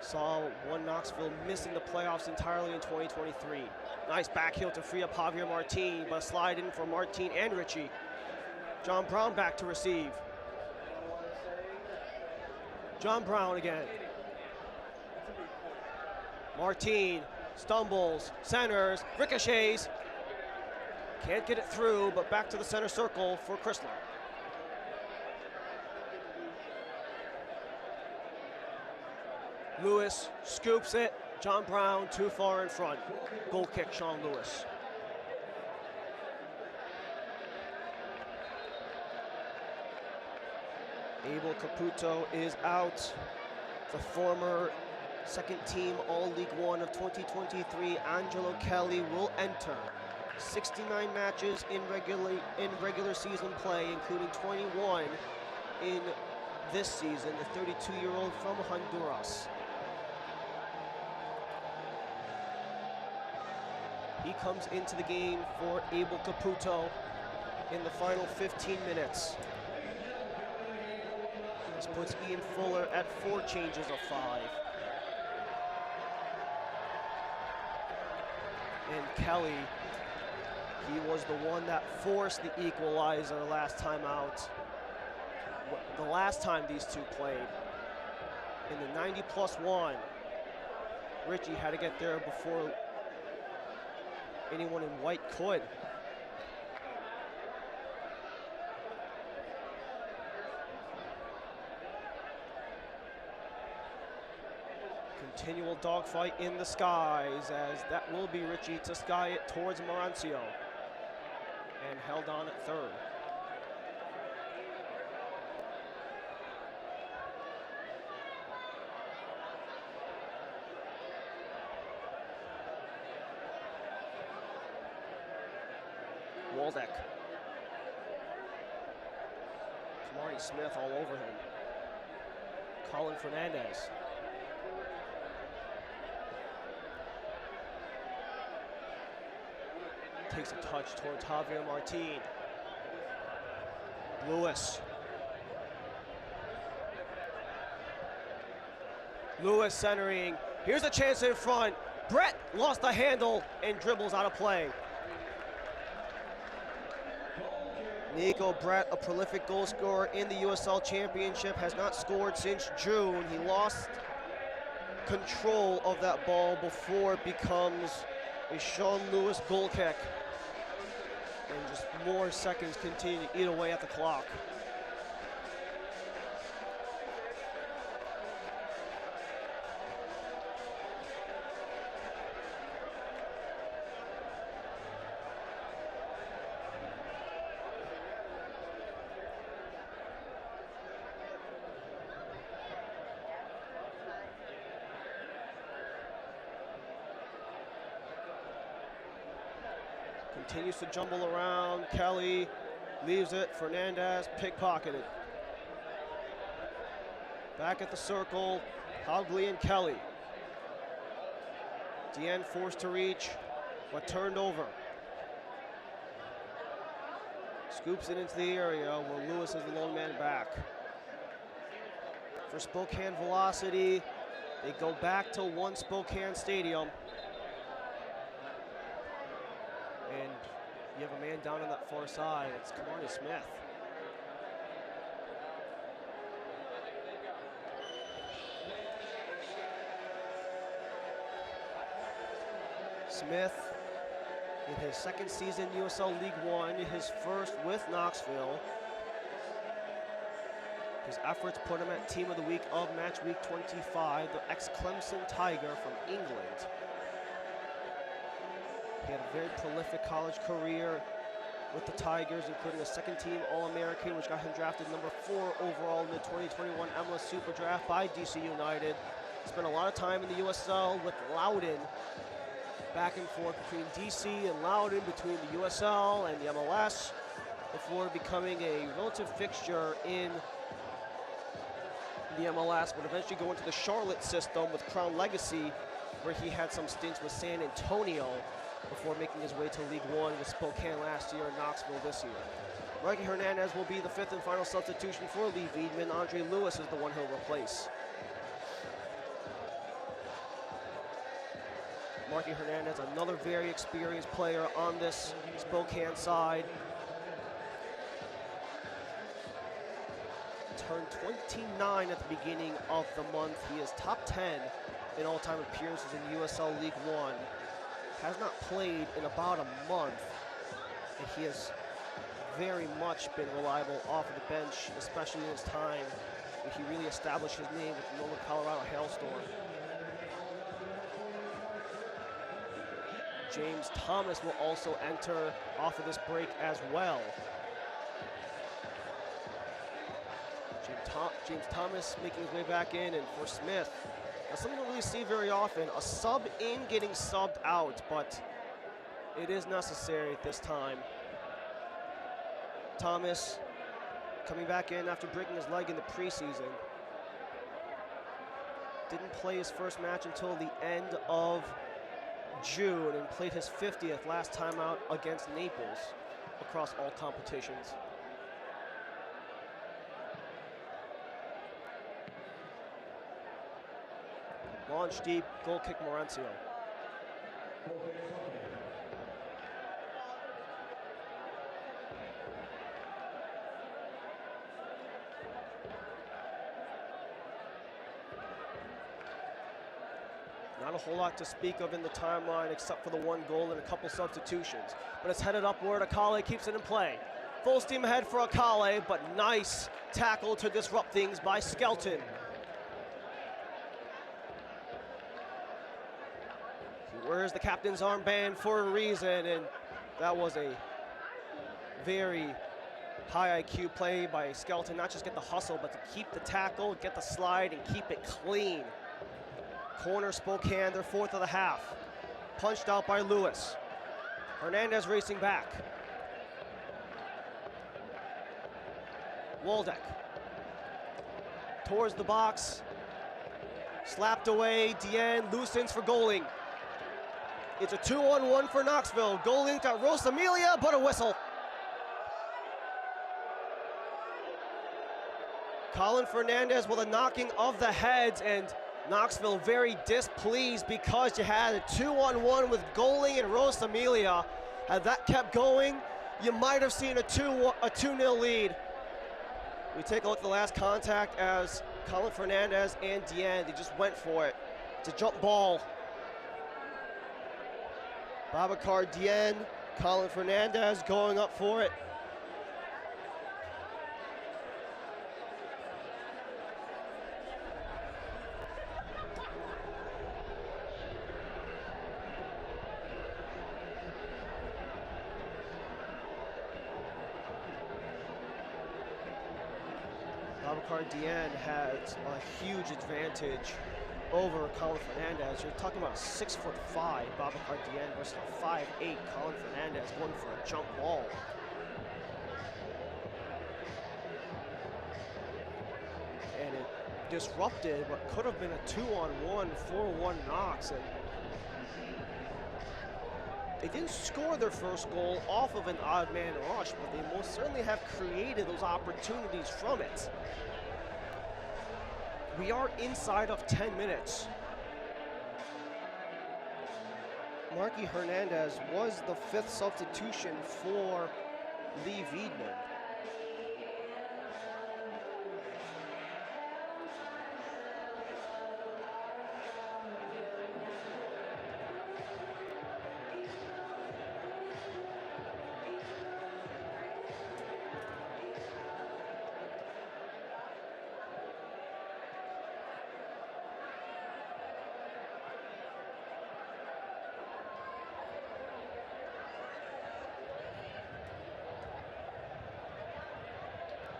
A: saw one Knoxville missing the playoffs entirely in 2023. Nice back heel to free up Javier Martin, but a slide in for Martin and Ritchie. John Brown back to receive. John Brown again. Martin stumbles, centers, ricochets. Can't get it through, but back to the center circle for Chrysler. Lewis scoops it. John Brown too far in front. Goal kick, Sean Lewis. Abel Caputo is out. The former second team All-League One of 2023, Angelo Kelly, will enter. 69 matches in regular season play, including 21 in this season, the 32-year-old from Honduras. He comes into the game for Abel Caputo in the final 15 minutes. This puts Ian Fuller at 4 changes of 5. And Kelly, he was the one that forced the equalizer last time out. The last time these two played, in the 90+1, Ritchie had to get there before anyone in white could. Continual dogfight in the skies, as that will be Ritchie to sky it towards Marancio, and held on at third. Waldeck. Kamari Smith all over him. Colin Fernandez. Takes a touch towards Javier Martin. Lewis. Lewis centering. Here's a chance in front. Brett lost the handle and dribbles out of play. Nico Brett, a prolific goal scorer in the USL Championship, has not scored since June. He lost control of that ball before it becomes a Sean Lewis goal kick. And just more seconds continue to eat away at the clock. Continues to jumble around. Kelly leaves it. Fernandez pickpocketed. Back at the circle. Hogley and Kelly. Deanne forced to reach, but turned over. Scoops it into the area where Lewis is the lone man back. For Spokane Velocity, they go back to One Spokane Stadium. And you have a man down on that far side. It's Kamari Smith. Smith, in his second season USL League One, his first with Knoxville. His efforts put him at Team of the Week of Match Week 25, the ex-Clemson Tiger from England. He had a very prolific college career with the Tigers, including a second-team All-American, which got him drafted number 4 overall in the 2021 MLS Super Draft by DC United. Spent a lot of time in the USL with Loudoun, back and forth between DC and Loudoun, between the USL and the MLS, before becoming a relative fixture in the MLS, but eventually going to the Charlotte system with Crown Legacy, where he had some stints with San Antonio, before making his way to League One with Spokane last year and Knoxville this year. Marky Hernandez will be the 5th and final substitution for Lee Veidman. Andre Lewis is the one he'll replace. Marky Hernandez, another very experienced player on this Spokane side. Turned 29 at the beginning of the month. He is top 10 in all-time appearances in USL League One. Has not played in about a month, and he has very much been reliable off of the bench, especially in his time when he really established his name with the Northern Colorado Hailstorm. James Thomas will also enter off of this break as well. James Thomas making his way back in, and for Smith, that's something you don't really see very often. A sub in getting subbed out, but it is necessary at this time. Thomas coming back in after breaking his leg in the preseason. Didn't play his first match until the end of June and played his 50th last time out against Naples across all competitions. Launch deep, goal kick Morencio. Not a whole lot to speak of in the timeline except for the one goal and a couple substitutions. But it's headed upward. Akale keeps it in play. Full steam ahead for Akale, but nice tackle to disrupt things by Skelton. He wears the captain's armband for a reason, and that was a very high IQ play by Skelton. Not just get the hustle, but to keep the tackle, get the slide, and keep it clean. Corner Spokane, their 4th of the half. Punched out by Lewis. Hernandez racing back. Waldeck towards the box. Slapped away. Deanne loosens for Goling. It's a 2-on-1 for Knoxville. Goling got Rosamilia, but a whistle. Colin Fernandez with a knocking of the heads, and Knoxville very displeased because you had a 2-on-1 with Goling and Rosamilia. Had that kept going, you might have seen a 2-0 lead. We take a look at the last contact as Colin Fernandez and Deanne, they just went for it. It's a jump ball. Babacar Deanne, Colin Fernandez going up for it. Babacar Deanne has a huge advantage over Colin Fernandez. You're talking about a 6'5" Babacar Deanne versus a 5'8" Colin Fernandez going for a jump ball. And it disrupted what could have been a 2-on-1, 4-1 Knox. And they didn't score their first goal off of an odd man rush, but they most certainly have created those opportunities from it. We are inside of 10 minutes. Marky Hernandez was the 5th substitution for Lee Wiedman.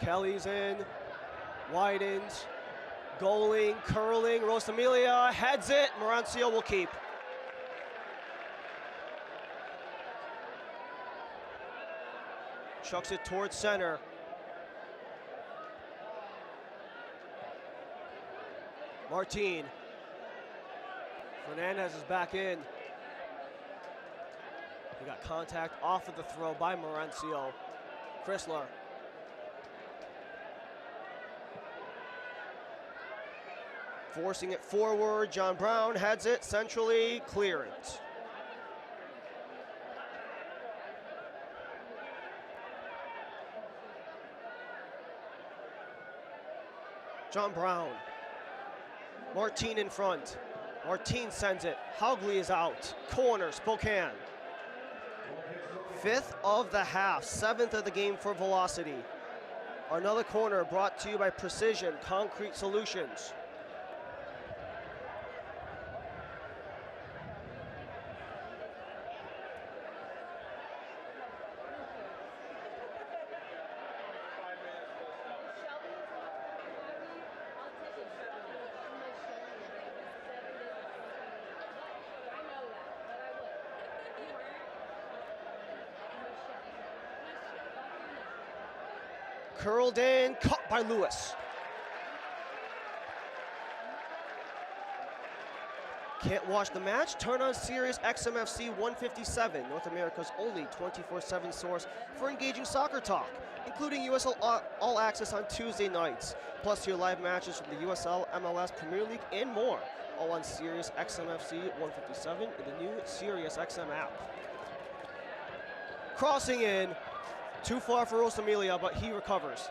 A: Kelly's in, widens, Goling, curling, Rosamilia heads it, Marancio will keep. Chucks it towards center. Martin. Fernandez is back in. He got contact off of the throw by Marancio. Chrysler. Forcing it forward, John Brown heads it centrally, clearance. John Brown. Martin in front. Martin sends it. Haugley is out. Corner, Spokane. 5th of the half, 7th of the game for Velocity. Another corner brought to you by Precision Concrete Solutions. Curled in, caught by Lewis. Can't watch the match? Turn on Sirius XMFC 157, North America's only 24/7 source for engaging soccer talk, including USL All Access on Tuesday nights, plus your live matches from the USL, MLS, Premier League, and more, all on Sirius XMFC 157 in the new Sirius XM app. Crossing in, too far for Rosamilia, but he recovers.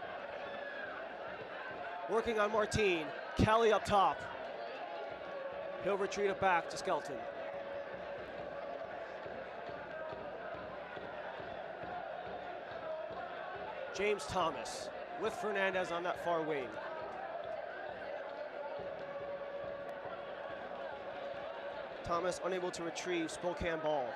A: Working on Martin. Kelly up top. He'll retreat it back to Skelton. James Thomas with Fernandez on that far wing. Thomas unable to retrieve Spokane ball.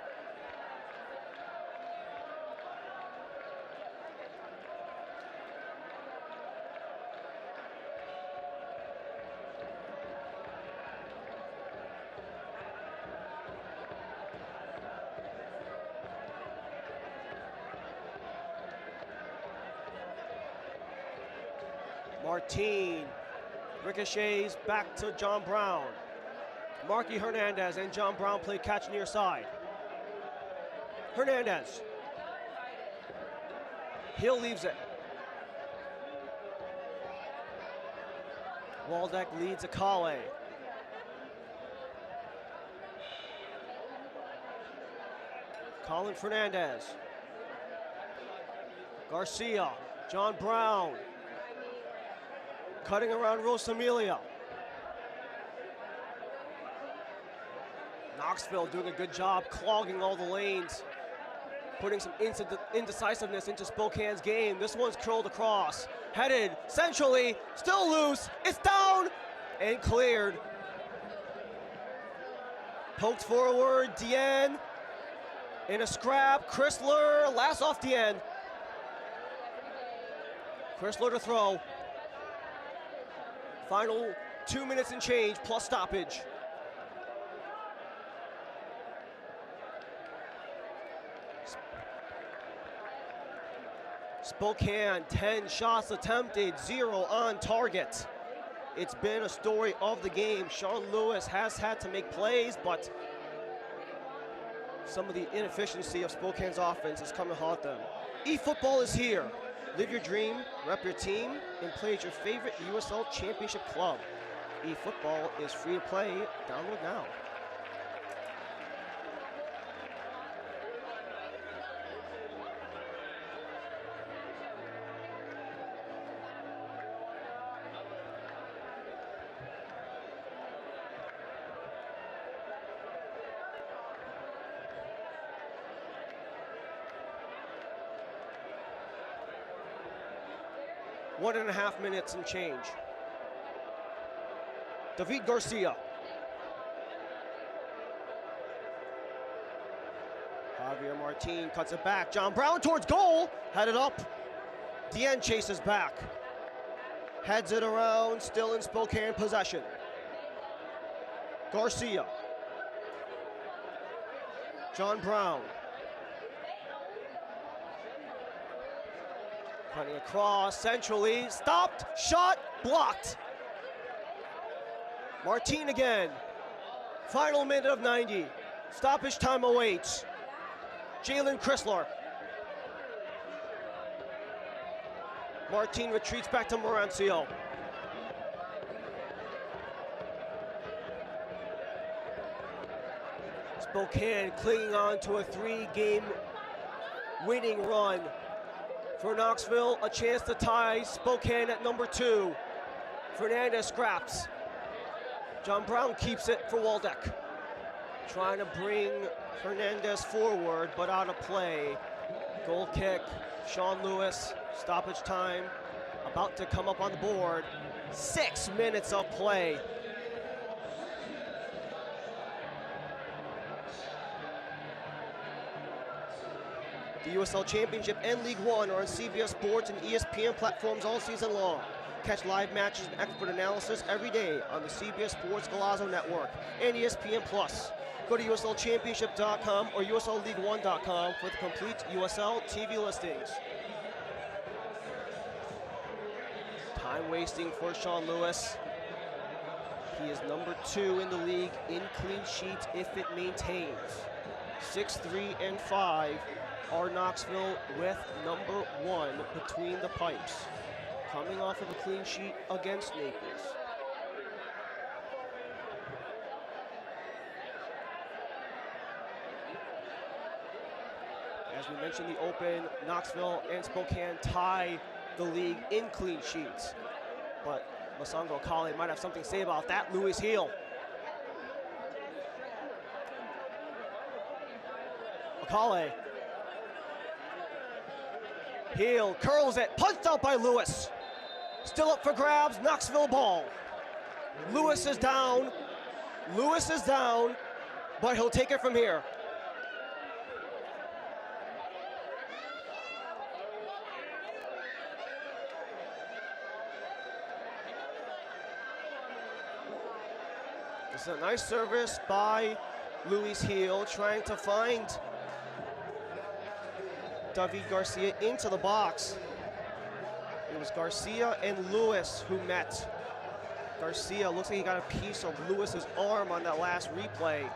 A: Martin ricochets back to John Brown. Marky Hernandez and John Brown play catch near side. Hernandez. Hill leaves it. Waldeck leads Akale. Colin Fernandez. Garcia. John Brown. Cutting around Rosamilia. Knoxville doing a good job clogging all the lanes, putting some indecisiveness into Spokane's game. This one's curled across, headed centrally, still loose, it's down and cleared. Poked forward, Dien in a scrap, Chrysler, last off Dien. Chrysler to throw. Final 2 minutes and change plus stoppage. Spokane, 10 shots attempted, 0 on target. It's been a story of the game. Sean Lewis has had to make plays, but some of the inefficiency of Spokane's offense has come to haunt them. eFootball is here. Live your dream, rep your team, and play at your favorite USL Championship club. eFootball is free to play. Download now. One and a half minutes and change. David Garcia. Javier Martin cuts it back. John Brown towards goal. Headed up. Dien chases back. Heads it around. Still in Spokane possession. Garcia. John Brown. Cutting across centrally, stopped, shot, blocked. Martin again. Final minute of 90. Stoppage time awaits. Jalen Chrysler. Martin retreats back to Morancio. Spokane clinging on to a 3-game winning run. For Knoxville, a chance to tie Spokane at number 2. Fernandez scraps. John Brown keeps it for Waldeck. Trying to bring Hernandez forward, but out of play. Goal kick, Sean Lewis, stoppage time, about to come up on the board. 6 minutes of play. The USL Championship and League One are on CBS Sports and ESPN platforms all season long. Catch live matches and expert analysis every day on the CBS Sports Golazo Network and ESPN Plus. Go to USLChampionship.com or USLLeague1.com for the complete USL TV listings. Time wasting for Sean Lewis. He is number 2 in the league in clean sheets if it maintains. 6-3-5 are Knoxville with number 1 between the pipes, coming off of a clean sheet against Naples. As we mentioned, the Open, Knoxville and Spokane tie the league in clean sheets, but Masongo Akale might have something to say about that. Louis Heel. Akale. Heel curls it, punched out by Lewis. Still up for grabs, Knoxville ball. Lewis is down, but he'll take it from here. This is a nice service by Luis Heel, trying to find David Garcia into the box. It was Garcia and Lewis who met. Garcia looks like he got a piece of Lewis's arm on that last replay.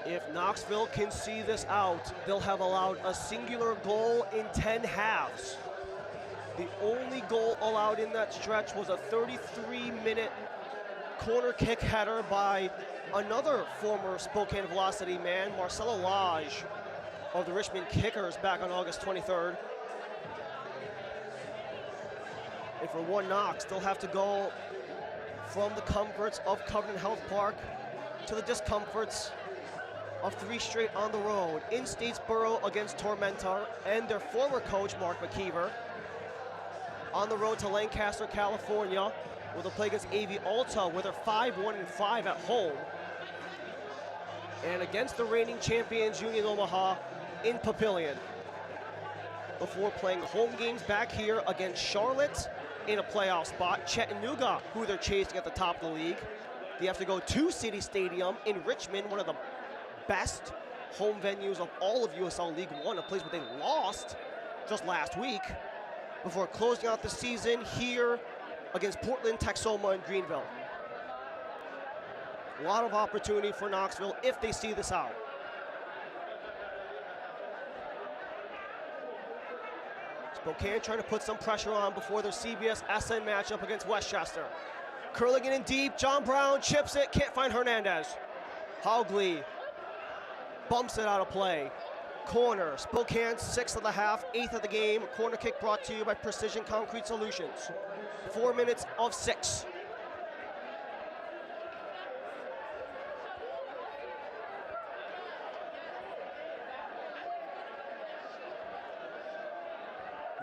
A: If Knoxville can see this out, they'll have allowed a singular goal in 10 halves. The only goal allowed in that stretch was a 33-minute corner kick header by another former Spokane Velocity man, Marcelo Lage of the Richmond Kickers back on August 23rd. And for one Knox, they'll have to go from the comforts of Covenant Health Park to the discomforts of 3 straight on the road. In Statesboro against Tormentor and their former coach, Mark McKeever. On the road to Lancaster, California, where they'll play against AV Alta, where they're 5-1-5 at home. And against the reigning champions, Union Omaha, in Papillion. Before playing home games back here against Charlotte in a playoff spot, Chattanooga, who they're chasing at the top of the league. They have to go to City Stadium in Richmond, one of the best home venues of all of USL League One, a place where they lost just last week, before closing out the season here against Portland, Texoma, and Greenville. A lot of opportunity for Knoxville if they see this out. Spokane trying to put some pressure on before their CBS SN matchup against Westchester. Curling it in deep, John Brown chips it, can't find Hernandez. Haugley bumps it out of play. Corner, Spokane, 6th of the half, 8th of the game. Corner kick brought to you by Precision Concrete Solutions. 4 minutes of 6.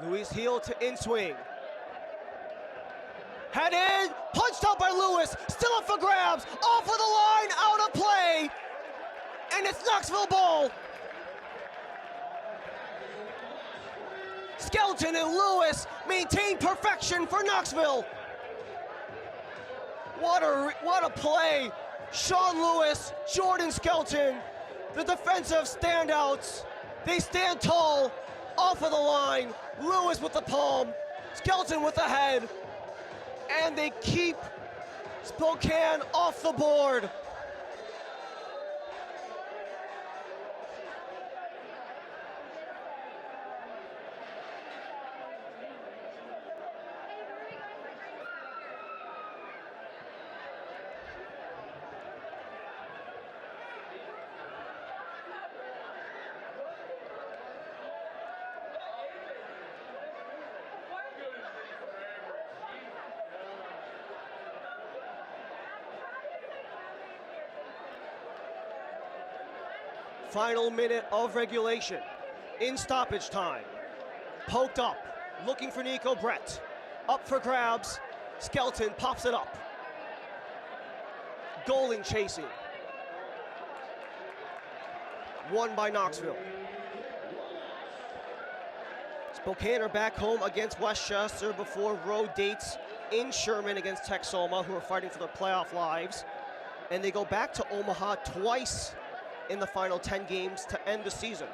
A: Luis Heel to in-swing. Head in, punched out by Lewis, still up for grabs, off of the line, out of play, and it's Knoxville ball. Skelton and Lewis maintain perfection for Knoxville. What a play. Sean Lewis, Jordan Skelton, the defensive standouts. They stand tall, off of the line. Lewis with the palm, Skelton with the head, and they keep Spokane off the board. Final minute of regulation. In stoppage time. Poked up, looking for Nico Brett. Up for grabs, Skelton pops it up. Goaling chasing. Won by Knoxville. Spokane are back home against Westchester before road dates in Sherman against Texoma, who are fighting for their playoff lives. And they go back to Omaha twice in the final 10 games to end the season.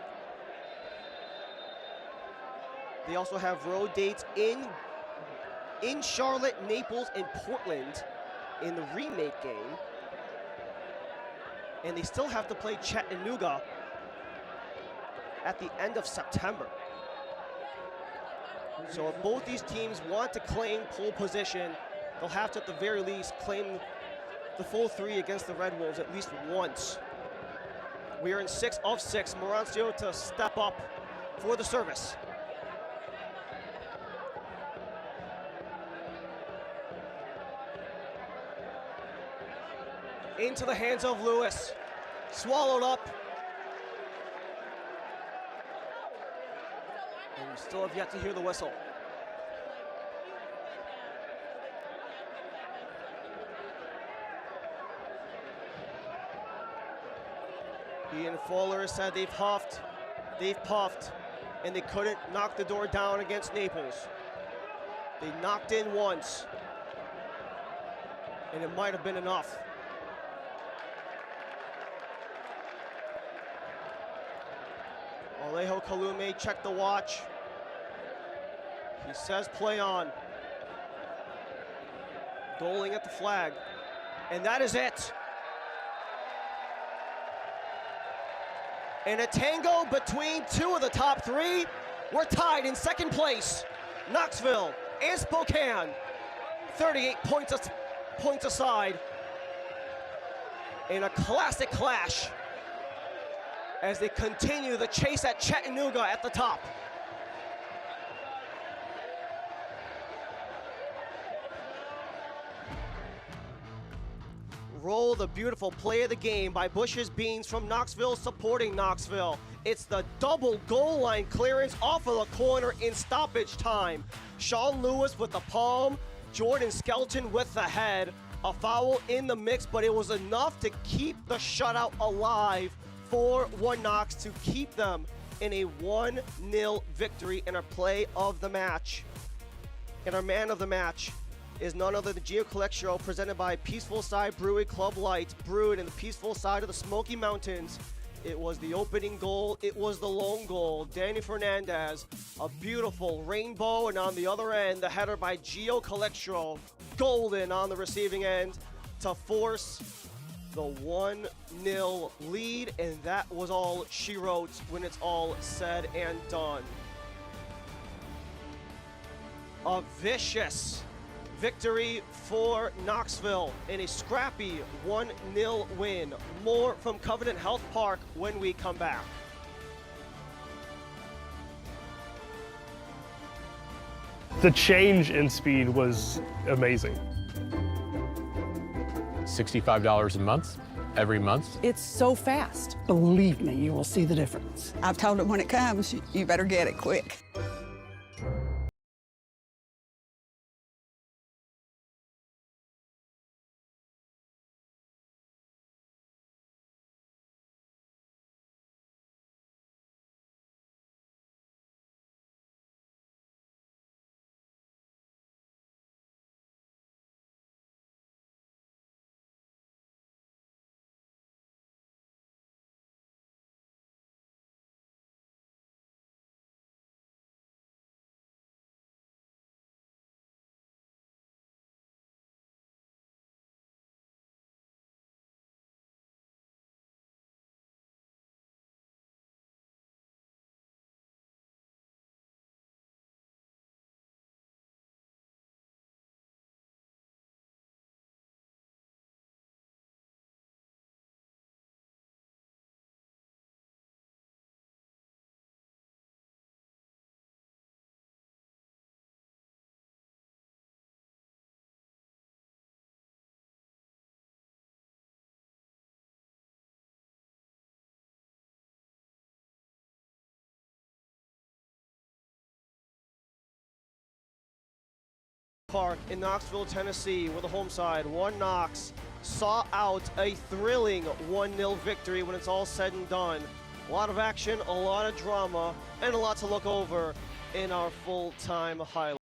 A: They also have road dates in Charlotte, Naples, and Portland in the remake game. And they still have to play Chattanooga at the end of September. So if both these teams want to claim pole position, they'll have to, at the very least, claim the full 3 against the Red Wolves at least once. We are in 6 of 6. Morancio to step up for the service. Into the hands of Lewis. Swallowed up. And we still have yet to hear the whistle. Ian Fuller said they've puffed, and they couldn't knock the door down against Naples. They knocked in once. and it might have been enough. Alejo Kalume checked the watch. He says play on. Goaling at the flag. And that is it. In a tango between two of the top three, we're tied in second place. Knoxville and Spokane, 38 points aside. In a classic clash as they continue the chase at Chattanooga at the top. Roll the beautiful play of the game by Bush's Beans from Knoxville, supporting Knoxville. It's the double goal line clearance off of the corner in stoppage time. Sean Lewis with the palm, Jordan Skelton with the head. A foul in the mix, but it was enough to keep the shutout alive for One Knox to keep them in a 1-0 victory in our play of the match. And our man of the match is none other than Gio Collectio, presented by Peaceful Side Brewery Club Light, brewed in the peaceful side of the Smoky Mountains. It was the opening goal, it was the lone goal. Danny Fernandez, a beautiful rainbow, and on the other end, the header by Gio Collectio, golden on the receiving end to force the 1-0 lead, and that was all she wrote when it's all said and done. A vicious victory for Knoxville in a scrappy 1-0 win. More from Covenant Health Park when we come back.
P: The change in speed was amazing.
D: $65 a month, every month.
B: It's so fast. Believe me, you will see the difference.
Q: I've told them when it comes, you better get it quick.
A: Park in Knoxville, Tennessee, where the home side, One Knox, saw out a thrilling 1-0 victory when it's all said and done. A lot of action, a lot of drama, and a lot to look over in our full-time highlights.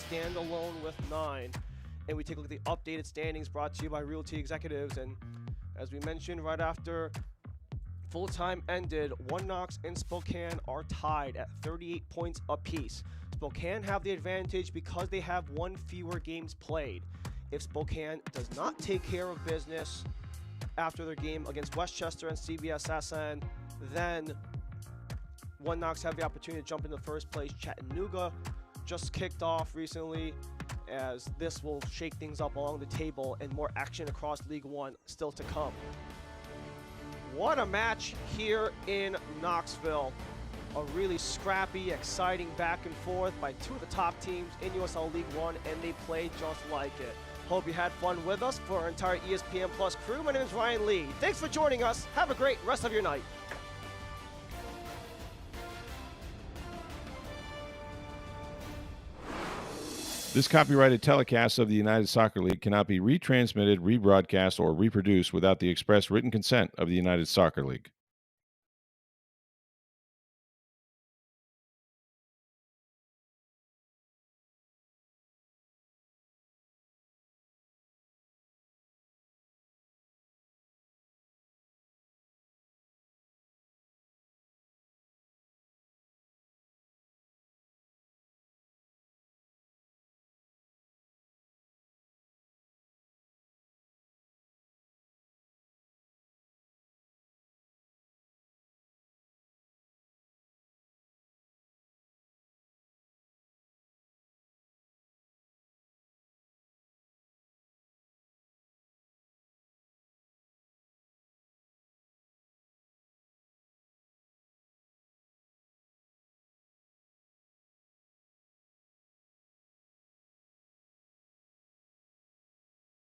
A: stand alone with 9. And we take a look at the updated standings brought to you by Realty Executives. And as we mentioned, right after full time ended, One Knox and Spokane are tied at 38 points apiece. Spokane have the advantage because they have one fewer games played. If Spokane does not take care of business after their game against Westchester and CBSSN, then One Knox have the opportunity to jump into first place. Chattanooga just kicked off recently, as this will shake things up along the table, and more action across League One still to come. What a match here in Knoxville. A really scrappy, exciting back and forth by two of the top teams in USL League One, and they played just like it. Hope you had fun with us. For our entire ESPN Plus crew, my name is Ryan Lee. Thanks for joining us. Have a great rest of your night.
R: This copyrighted telecast of the United Soccer League cannot be retransmitted, rebroadcast, or reproduced without the express written consent of the United Soccer League.